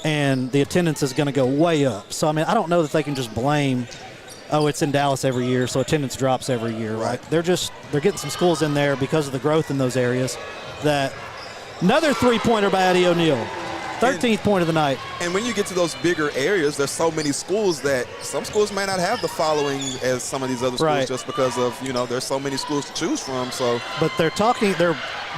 and the attendance is going to go way up. So, I don't know that they can just blame, it's in Dallas every year, so attendance drops every year, right? They're getting some schools in there because of the growth in those areas. That another three-pointer by Eddie O'Neill. 13th point of the night. And when you get to those bigger areas, there's so many schools that some schools may not have the following as some of these other schools just because of, there's so many schools to choose from. So, but the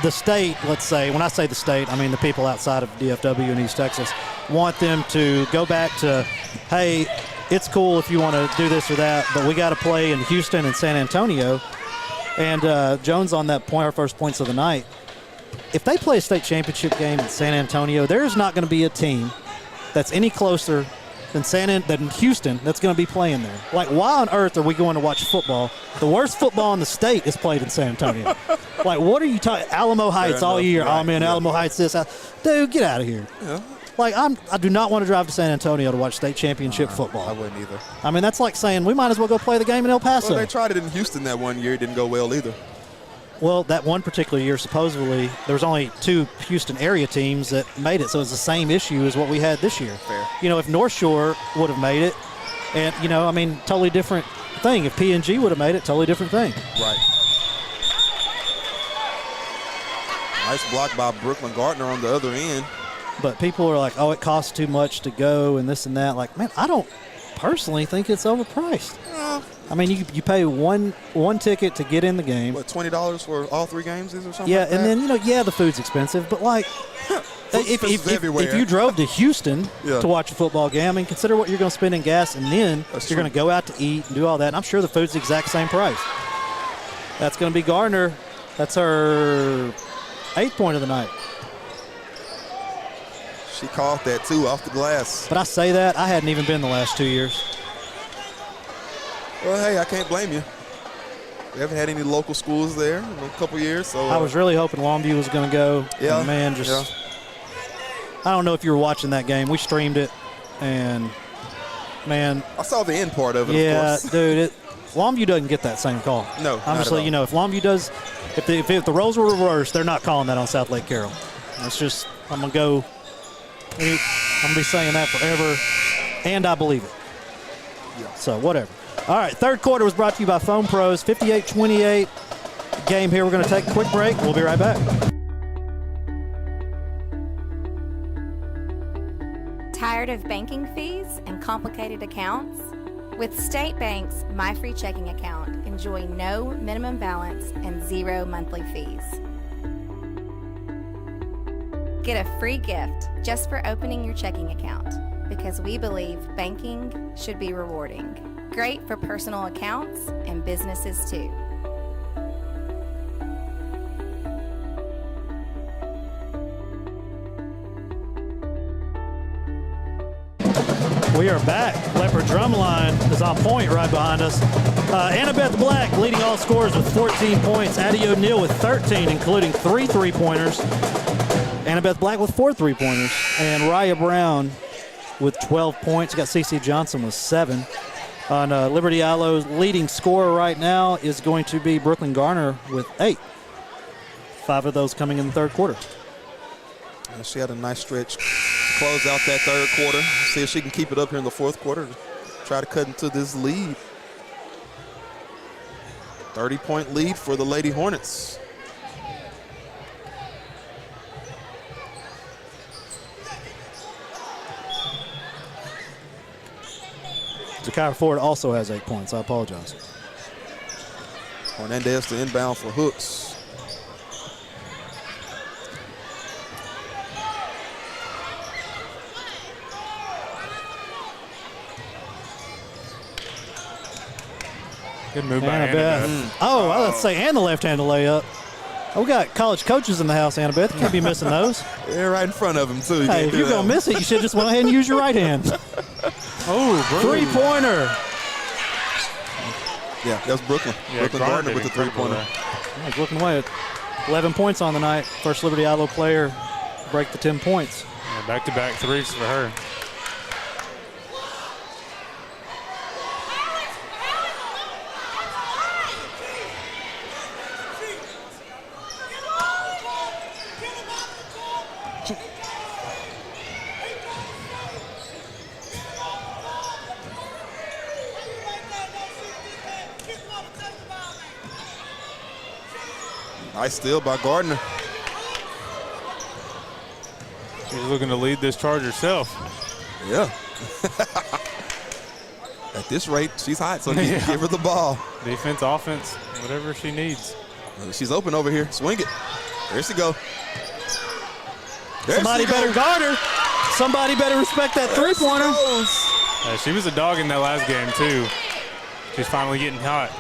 state, let's say, when I say the state, I mean the people outside of DFW and East Texas, want them to go back to, hey, it's cool if you want to do this or that, but we got to play in Houston and San Antonio. And Jones on that point, our first points of the night. If they play a state championship game in San Antonio, there's not going to be a team that's any closer than Houston that's going to be playing there. Like, why on earth are we going to watch football? The worst football in the state is played in San Antonio. Like, what are you talking? Alamo Heights all year. Right, Alamo Heights this. Dude, get out of here. Yeah. Like, I do not want to drive to San Antonio to watch state championship football. I wouldn't either. That's like saying we might as well go play the game in El Paso. Well, they tried it in Houston that one year. It didn't go well either. Well, that one particular year, supposedly, there was only 2 Houston area teams that made it, so it's the same issue as what we had this year. Fair. If North Shore would have made it, and, totally different thing. If P&G would have made it, totally different thing. Right. Nice block by Brooklyn Gardner on the other end. But people are like, oh, it costs too much to go and this and that. Like, man, I don't personally think it's overpriced. You pay one ticket to get in the game. What, $20 for all 3 games or something? Yeah, like and that? then the food's expensive, but like, if you drove to Houston to watch a football game, consider what you're going to spend in gas, and then you're going to go out to eat and do all that. And I'm sure the food's the exact same price. That's going to be Gardner. That's her 8th point of the night. She caught that too off the glass. But I say that I hadn't even been the last 2 years. Well, hey, I can't blame you. We haven't had any local schools there in a couple years. So I was really hoping Longview was going to go. Yeah. And man, I don't know if you were watching that game. We streamed it, and man, I saw the end part of it. Yeah, of course. dude. Longview doesn't get that same call. No, honestly, if Longview does, if the roles were reversed, they're not calling that on South Lake Carroll. It's just I'm gonna be saying that forever, and I believe it. Yeah. So whatever. All right, third quarter was brought to you by Foam Pros, 58-28 game here. We're going to take a quick break. We'll be right back. Tired of banking fees and complicated accounts? With State Bank's My Free Checking account, enjoy no minimum balance and 0 monthly fees. Get a free gift just for opening your checking account, because we believe banking should be rewarding. Great for personal accounts and businesses too. We are back. Leopard Drumline is on point right behind us. Annabeth Black leading all scorers with 14 points. Addie O'Neill with 13, including 3 3-pointers. Annabeth Black with 4 3-pointers. And Raya Brown with 12 points. You got CeCe Johnson with 7. On Liberty-Eilau's leading scorer right now is going to be Brooklyn Garner with 8. 5 of those coming in the third quarter. And she had a nice stretch to close out that third quarter. See if she can keep it up here in the fourth quarter. Try to cut into this lead. 30-point lead for the Lady Hornets. Zakiah Ford also has 8 points. I apologize. Hernandez to inbound for Hooks. Good move by Annabeth. Annabeth. Oh, I was say, and the left-handed layup. Oh, we got college coaches in the house, Annabeth. You can't be missing those. They're right in front of him, too. Hey, if you're going to miss it, you should just went ahead and use your right hand. Three-pointer. Yeah, that was Brooklyn. Yeah, Brooklyn Gardner with the three-pointer. Yeah, he's looking away at 11 points on the night. First Liberty-Eylau player to break the 10 points. Yeah, back-to-back threes for her. Nice steal by Gardner. She's looking to lead this charge herself. Yeah. At this rate, she's hot, so give her the ball. Defense, offense, whatever she needs. She's open over here. Swing it. There she go. Somebody better guard her. Somebody better respect that three-pointer. She was a dog in that last game, too. She's finally getting hot.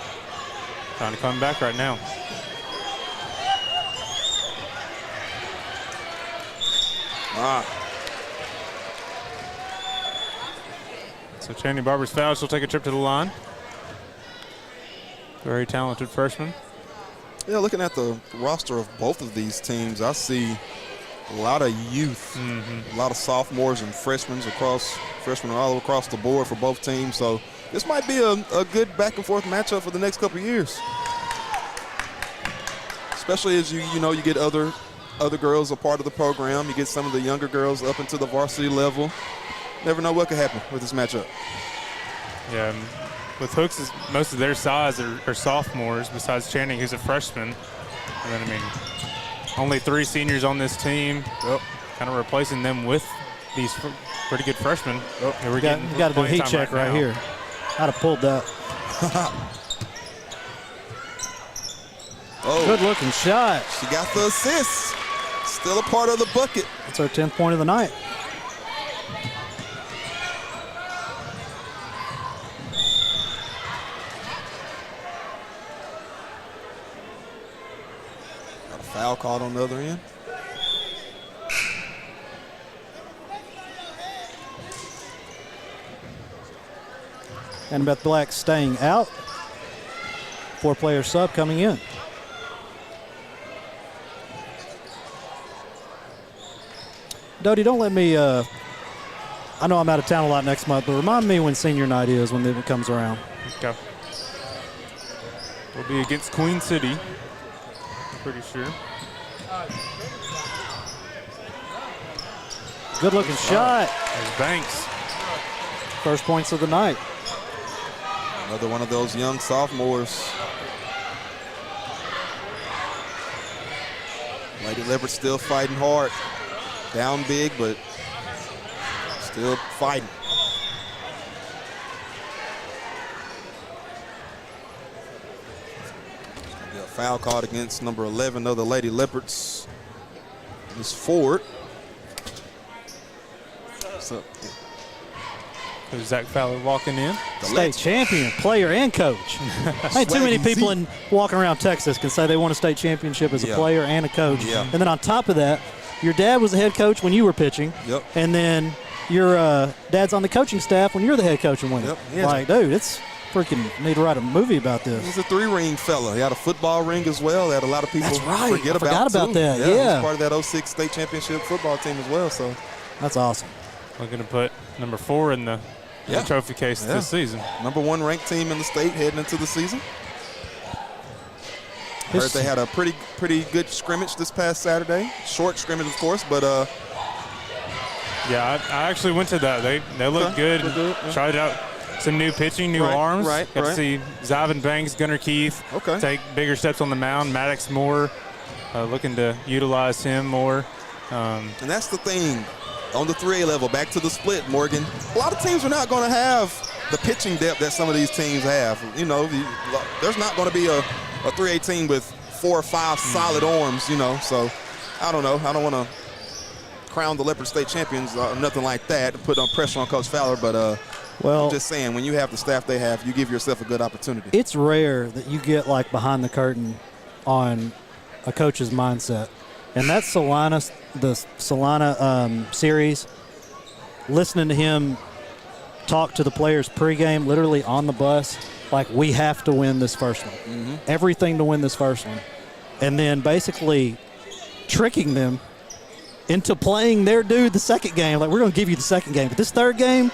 Trying to come back right now. So Chaney Barber's fouled. She'll take a trip to the line. Very talented freshman. Yeah, looking at the roster of both of these teams, I see a lot of youth, a lot of sophomores and freshmen all across the board for both teams. So this might be a good back and forth matchup for the next couple of years. Especially as you get other girls a part of the program. You get some of the younger girls up into the varsity level. Never know what could happen with this matchup. Yeah, with Hooks, most of their size are sophomores, besides Channing, who's a freshman. And then, only 3 seniors on this team. Kind of replacing them with these pretty good freshmen. We got to do a heat check right here. I'd have pulled that. Good looking shot. She got the assist. Still a part of the bucket. That's our 10th point of the night. Got a foul called on the other end. Annabeth Black staying out. 4-player sub coming in. Dodie, don't let me, I know I'm out of town a lot next month, but remind me when senior night is when it comes around. Okay. We'll be against Queen City, I'm pretty sure. Good looking shot. There's Banks. First points of the night. Another one of those young sophomores. Lady Liberty still fighting hard. Down big, but still fighting. A foul called against number 11 of the Lady Leopards. It's Ford. So, Zach Fowler walking in. State champion, player and coach. Ain't too many people walking around Texas can say they won a state championship as a player and a coach. Yeah. And then on top of that, your dad was the head coach when you were pitching. Yep. And then your dad's on the coaching staff when you're the head coach and winning. Yep. Like, dude, it's freaking need to write a movie about this. He's a 3-ring fella. He had a football ring as well that a lot of people forget forgot about that. Yeah. He's part of that 06 state championship football team as well. So that's awesome. Looking to put number 4 in the trophy case this season. Number 1 ranked team in the state heading into the season. Heard they had a pretty good scrimmage this past Saturday. Short scrimmage, of course, but yeah, I actually went to that. They look good. Tried out some new pitching, new arms. Got to see Zyvan Banks, Gunnar Keith take bigger steps on the mound. Maddox Moore looking to utilize him more. And that's the thing. On the 3A level, back to the split, Morgan. A lot of teams are not going to have the pitching depth that some of these teams have. You know, there's not going to be a 3A team with 4 or 5 solid arms, you know. So I don't know. I don't want to crown the Leopard State champions or nothing like that to put pressure on Coach Fowler, but well, I'm just saying, when you have the staff they have, you give yourself a good opportunity. It's rare that you get like behind the curtain on a coach's mindset. And that's the Solana series, listening to him talk to the players pregame, literally on the bus, like, we have to win this first one. Mm-hmm. Everything to win this first one. And then basically tricking them into playing their dude the second game. Like, we're going to give you the second game. But this third game,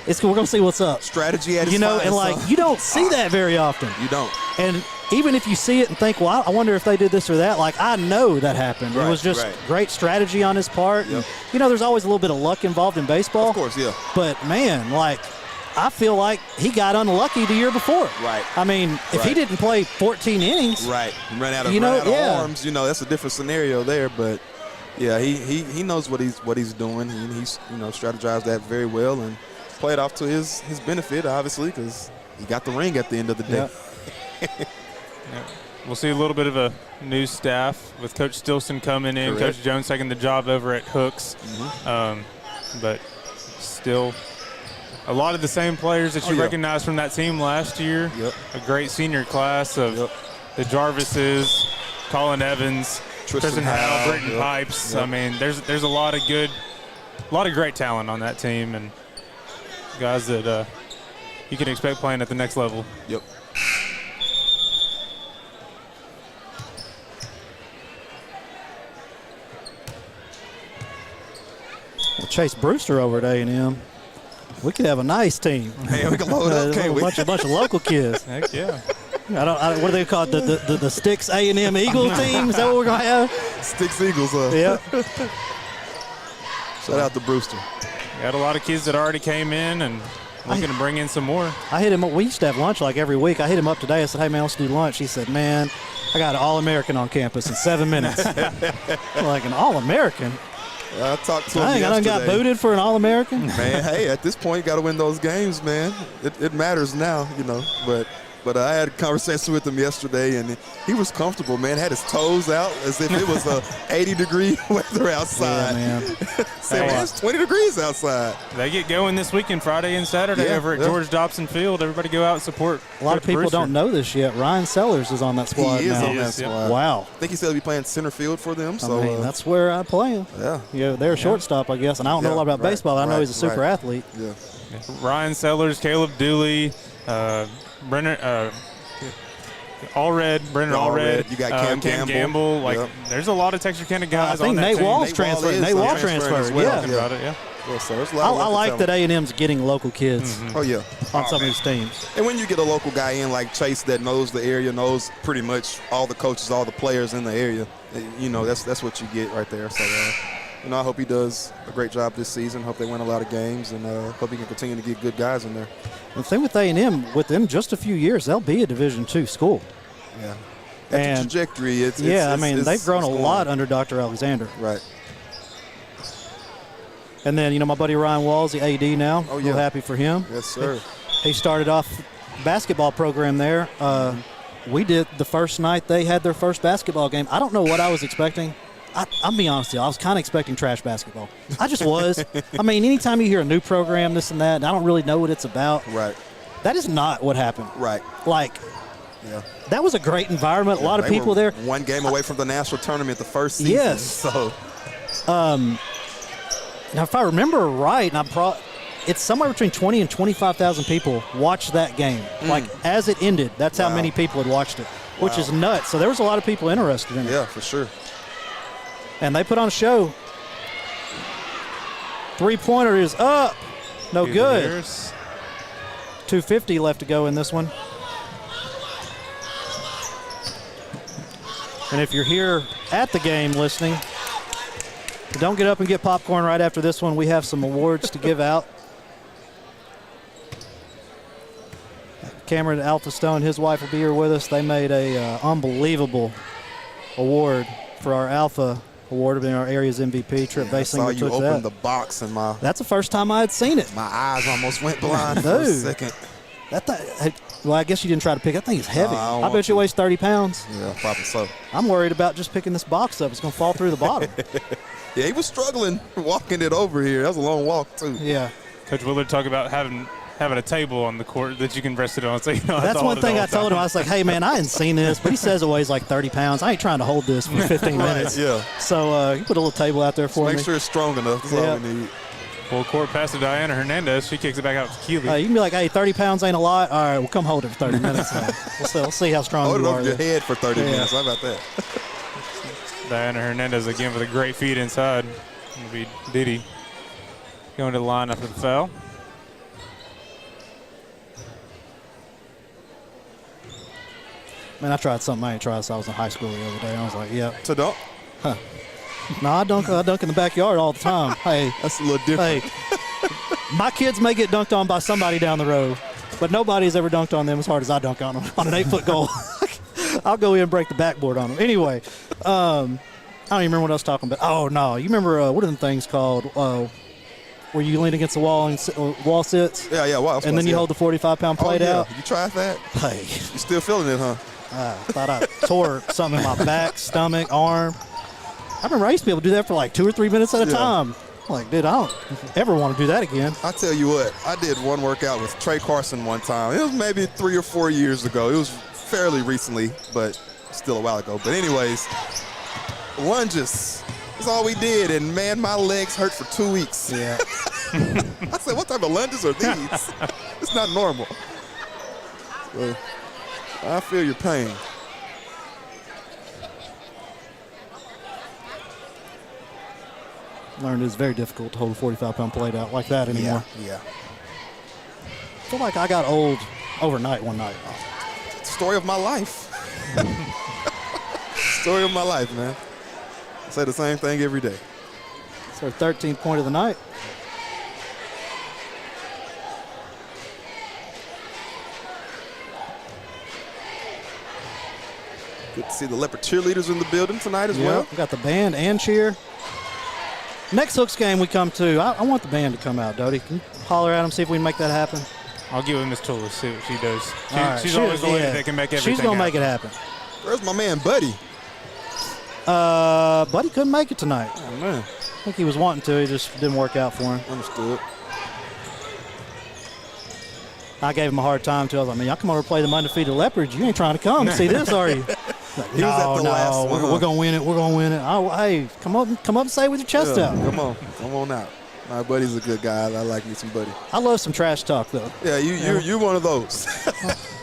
we're going to see what's up. Strategy at its You know, finest, and like, you don't see that very often. You don't. And even if you see it and think, well, I wonder if they did this or that, like, I know that happened. Right, it was just right. great strategy on his part. Yep. And, you know, there's always a little bit of luck involved in baseball. Of course, yeah. But, man, like, I feel like he got unlucky the year before. Right. I mean, if he didn't play 14 innings. Right. Run out of arms, you know, that's a different scenario there. But, yeah, he knows what he's doing. He's, you know, strategized that very well and played off to his benefit, obviously, because he got the ring at the end of the day. Yeah. Yeah. We'll see a little bit of a new staff with Coach Stilson coming in, Correct. Coach Jones taking the job over at Hooks. But still a lot of the same players that you recognize from that team last year. Yep. A great senior class of the Jarvises, Colin Evans, Tristan Howe, Britton Pipes. Yep. I mean, there's a lot of great talent on that team and guys that you can expect playing at the next level. Yep. Chase Brewster over at A&M. We could have a nice team. Man, we can load up, can't we? A bunch of local kids. Heck yeah. What do they call it? The Sticks A&M Eagle team? Is that what we're going to have? Sticks Eagles. Yeah. Shout out to Brewster. Got a lot of kids that already came in and looking to bring in some more. I hit him up. We used to have lunch like every week. I hit him up today. I said, hey, man, let's do lunch. He said, man, I got an All-American on campus in 7 minutes. Like, an All-American? I talked to him I done got booted for an All-American? Man, hey, at this point, you got to win those games, man. It matters now, you know. But I had a conversation with him yesterday, and he was comfortable, man. Had his toes out as if it was a 80-degree weather outside. Yeah, man. Said, man, it's 20 degrees outside. They get going this weekend, Friday and Saturday, over at George Dobson Field. Everybody go out and support. A lot of people don't know this yet. Ryan Sellers is on that squad He is now. on that squad. Wow. I think he said he'll be playing center field for them. So I mean, that's where I play him. Yeah. They're a shortstop, I guess. And I don't know a lot about baseball, but I know he's a super athlete. Yeah. Ryan Sellers, Caleb Dooley, Brennan Allred. You got Cam Gamble. Like, there's a lot of Texarkana guys I think on that Nate team. Wall's transferred. Nate Wall transferred. Well. Yeah. About it, yeah. Yeah, so there's a lot of I local like talent. that A&M's getting local kids Oh, yeah. on some of these teams. And when you get a local guy in like Chase that knows the area, knows pretty much all the coaches, all the players in the area, you know, that's what you get right there. So, you know, I hope he does a great job this season. Hope they win a lot of games, and hope he can continue to get good guys in there. The thing with A&M, with them just a few years, they'll be a Division II school. Yeah. That's a trajectory. They've grown a lot under Dr. Alexander. Right. And then, you know, my buddy Ryan Wall's the AD now. Oh, yeah. Real happy for him. Yes, sir. He started off basketball program there. We did the first night they had their first basketball game. I don't know what I was expecting. I'll be honest with you. I was kind of expecting trash basketball. I just was. I mean, anytime you hear a new program, this and that, and I don't really know what it's about. Right. That is not what happened. Right. Like, yeah. That was a great environment. A lot of people there. One game away from the national tournament the first season. Yes. So. Now, if I remember right, it's somewhere between 20 and 25,000 people watched that game. Like, as it ended, that's how many people had watched it, which is nuts. So there was a lot of people interested in it. Yeah, for sure. And they put on a show. Three-pointer is up. No good. 2:50 left to go in this one. And if you're here at the game listening, don't get up and get popcorn right after this one. We have some awards to give out. Cameron Alpha Stone, his wife will be here with us. They made a unbelievable award for our Alpha awarded in our area's MVP. Trip I saw Basinger you took open that. the box and That's the first time I had seen it. my eyes almost went blind for a second. That thing, well, I guess you didn't try to pick it. That thing is heavy. I don't I want bet you to. it weighs 30 pounds. Yeah, probably so. I'm worried about just picking this box up. It's going to fall through the bottom. Yeah, he was struggling walking it over here. That was a long walk, too. Yeah. Coach Willard talked about having a table on the court that you can rest it on. So, That's one thing I told him. I was like, hey, man, I hadn't seen this, but he says it weighs like 30 pounds. I ain't trying to hold this for 15 minutes. Yeah. So he put a little table out there for me. Make sure it's strong enough. That's all we need. Full court pass to Diana Hernandez. She kicks it back out to Keeley. You can be like, hey, 30 pounds ain't a lot. All right, well, come hold it for 30 minutes. We'll see how strong Hold you it are. over your head for 30 minutes. How about that? Diana Hernandez again with a great feed inside. It'll be Didi going to the line after the foul. Man, I tried something I ain't tried since I was in high school the other day. I was like, yep. To dunk? Huh. No, I dunk in the backyard all the time. Hey, that's a little different. Hey, my kids may get dunked on by somebody down the road, but nobody's ever dunked on them as hard as I dunk on them on an 8-foot goal. I'll go in and break the backboard on them. Anyway, I don't even remember what I was talking about. Oh, no. You remember, what are them things called, where you lean against the wall and wall sits? Yeah, wall and then you hold the 45-pound plate out? You tried that? Hey. You still feeling it, huh? I thought I tore something in my back, stomach, arm. I remember I used to be able to do that for like 2 or 3 minutes at a time. I'm like, dude, I don't ever want to do that again. I tell you what, I did one workout with Trey Carson one time. It was maybe 3 or 4 years ago. It was fairly recently, but still a while ago. But anyways, lunges. That's all we did, and man, my legs hurt for 2 weeks. Yeah. I said, what type of lunges are these? It's not normal. So, I feel your pain. Learned it's very difficult to hold a 45-pound plate out like that anymore. Yeah. I feel like I got old overnight one night. Story of my life. Story of my life, man. I say the same thing every day. It's our 13th point of the night. Good to see the Leopard cheerleaders in the building tonight as well. We got the band and cheer. Next Hooks game we come to, I want the band to come out, Dodie. Can you holler at them, see if we can make that happen? I'll give it Miss Tula, see what she does. She's She- always the lady yeah. that can make everything She's going to make happen. it happen. Where's my man, Buddy? Buddy couldn't make it tonight. Oh, man. I think he was wanting to. It just didn't work out for him. Understood. I gave him a hard time, too. I was like, man, y'all come over to play the undefeated Leopards. You ain't trying to come see this, are you? Like, He was at the last one. We're going to win it. We're going to win it. Hey, come up and say it with your chest out. Come on out. My Buddy's a good guy. I like me some Buddy. I love some trash talk, though. Yeah, you're one of those.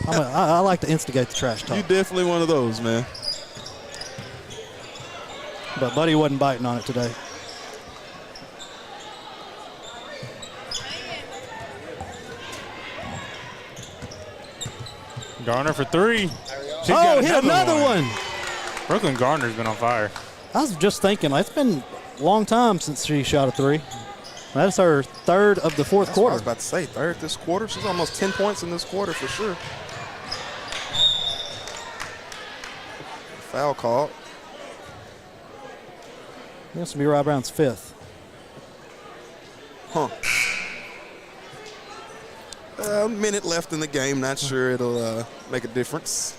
I like to instigate the trash talk. You're definitely one of those, man. But Buddy wasn't biting on it today. Garner for three. She's Oh, hit another one. Brooklyn Garner's been on fire. I was just thinking, it's been a long time since she shot a three. That's her third of the fourth That's what quarter. I was about to say, third this quarter. She's almost 10 points in this quarter for sure. Foul called. This will be Rob Brown's fifth. Huh. A minute left in the game. Not sure it'll make a difference.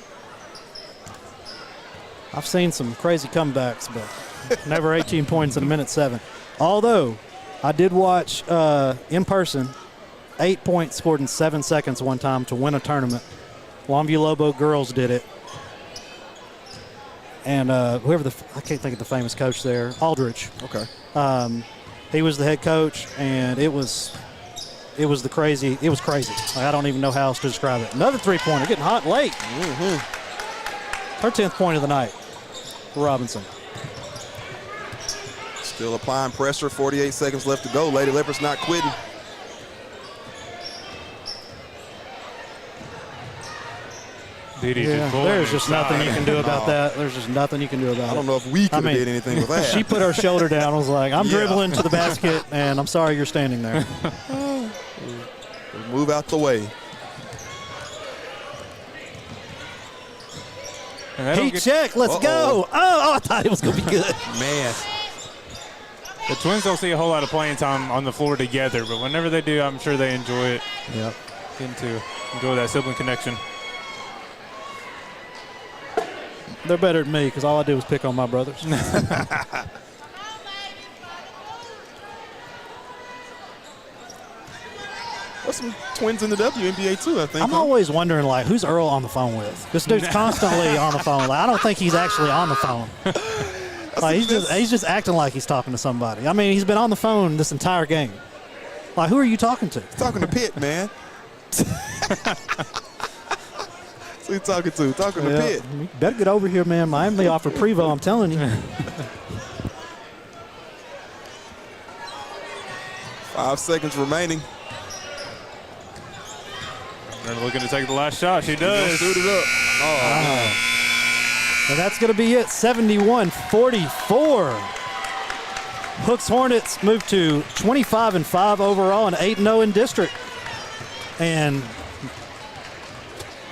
I've seen some crazy comebacks, but never 18 points in a minute 7. Although, I did watch in person 8 points scored in 7 seconds one time to win a tournament. Longview Lobo girls did it. And whoever I can't think of the famous coach there, Aldridge. Okay. He was the head coach, and it was crazy. It was crazy. Like, I don't even know how else to describe it. Another three-pointer, getting hot late. Her 10th point of the night for Robinson. Still applying pressure. 48 seconds left to go. Lady Leopards not quitting. There's just nothing you can do about that. There's just nothing you can do about it. I don't know if we could have did anything with that. She put her shoulder down. I was like, I'm dribbling to the basket, and I'm sorry you're standing there. Move out the way. Heat check. Let's go. Oh, I thought it was going to be good. Man. The Twins don't see a whole lot of playing time on the floor together, but whenever they do, I'm sure they enjoy it. Yep. Getting to enjoy that sibling connection. They're better than me because all I do is pick on my brothers. There's some Twins in the WNBA too, I think. I'm always wondering, like, who's Earl on the phone with? This dude's constantly on the phone. Like, I don't think he's actually on the phone. Like, he's just acting like he's talking to somebody. I mean, he's been on the phone this entire game. Like, who are you talking to? He's talking to Pitt, man. Who you talking to? Talking to Pitt. You better get over here, man. Miami offered Prevo, I'm telling you. 5 seconds remaining. They're looking to take the last shot. She does. Shoot it up. Oh. And that's going to be it, 71-44. Hooks Hornets move to 25-5 overall and 8-0 in district. And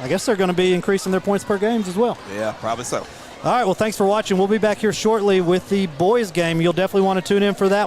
I guess they're going to be increasing their points per games as well. Yeah, probably so. All right, well, thanks for watching. We'll be back here shortly with the boys game. You'll definitely want to tune in for that one.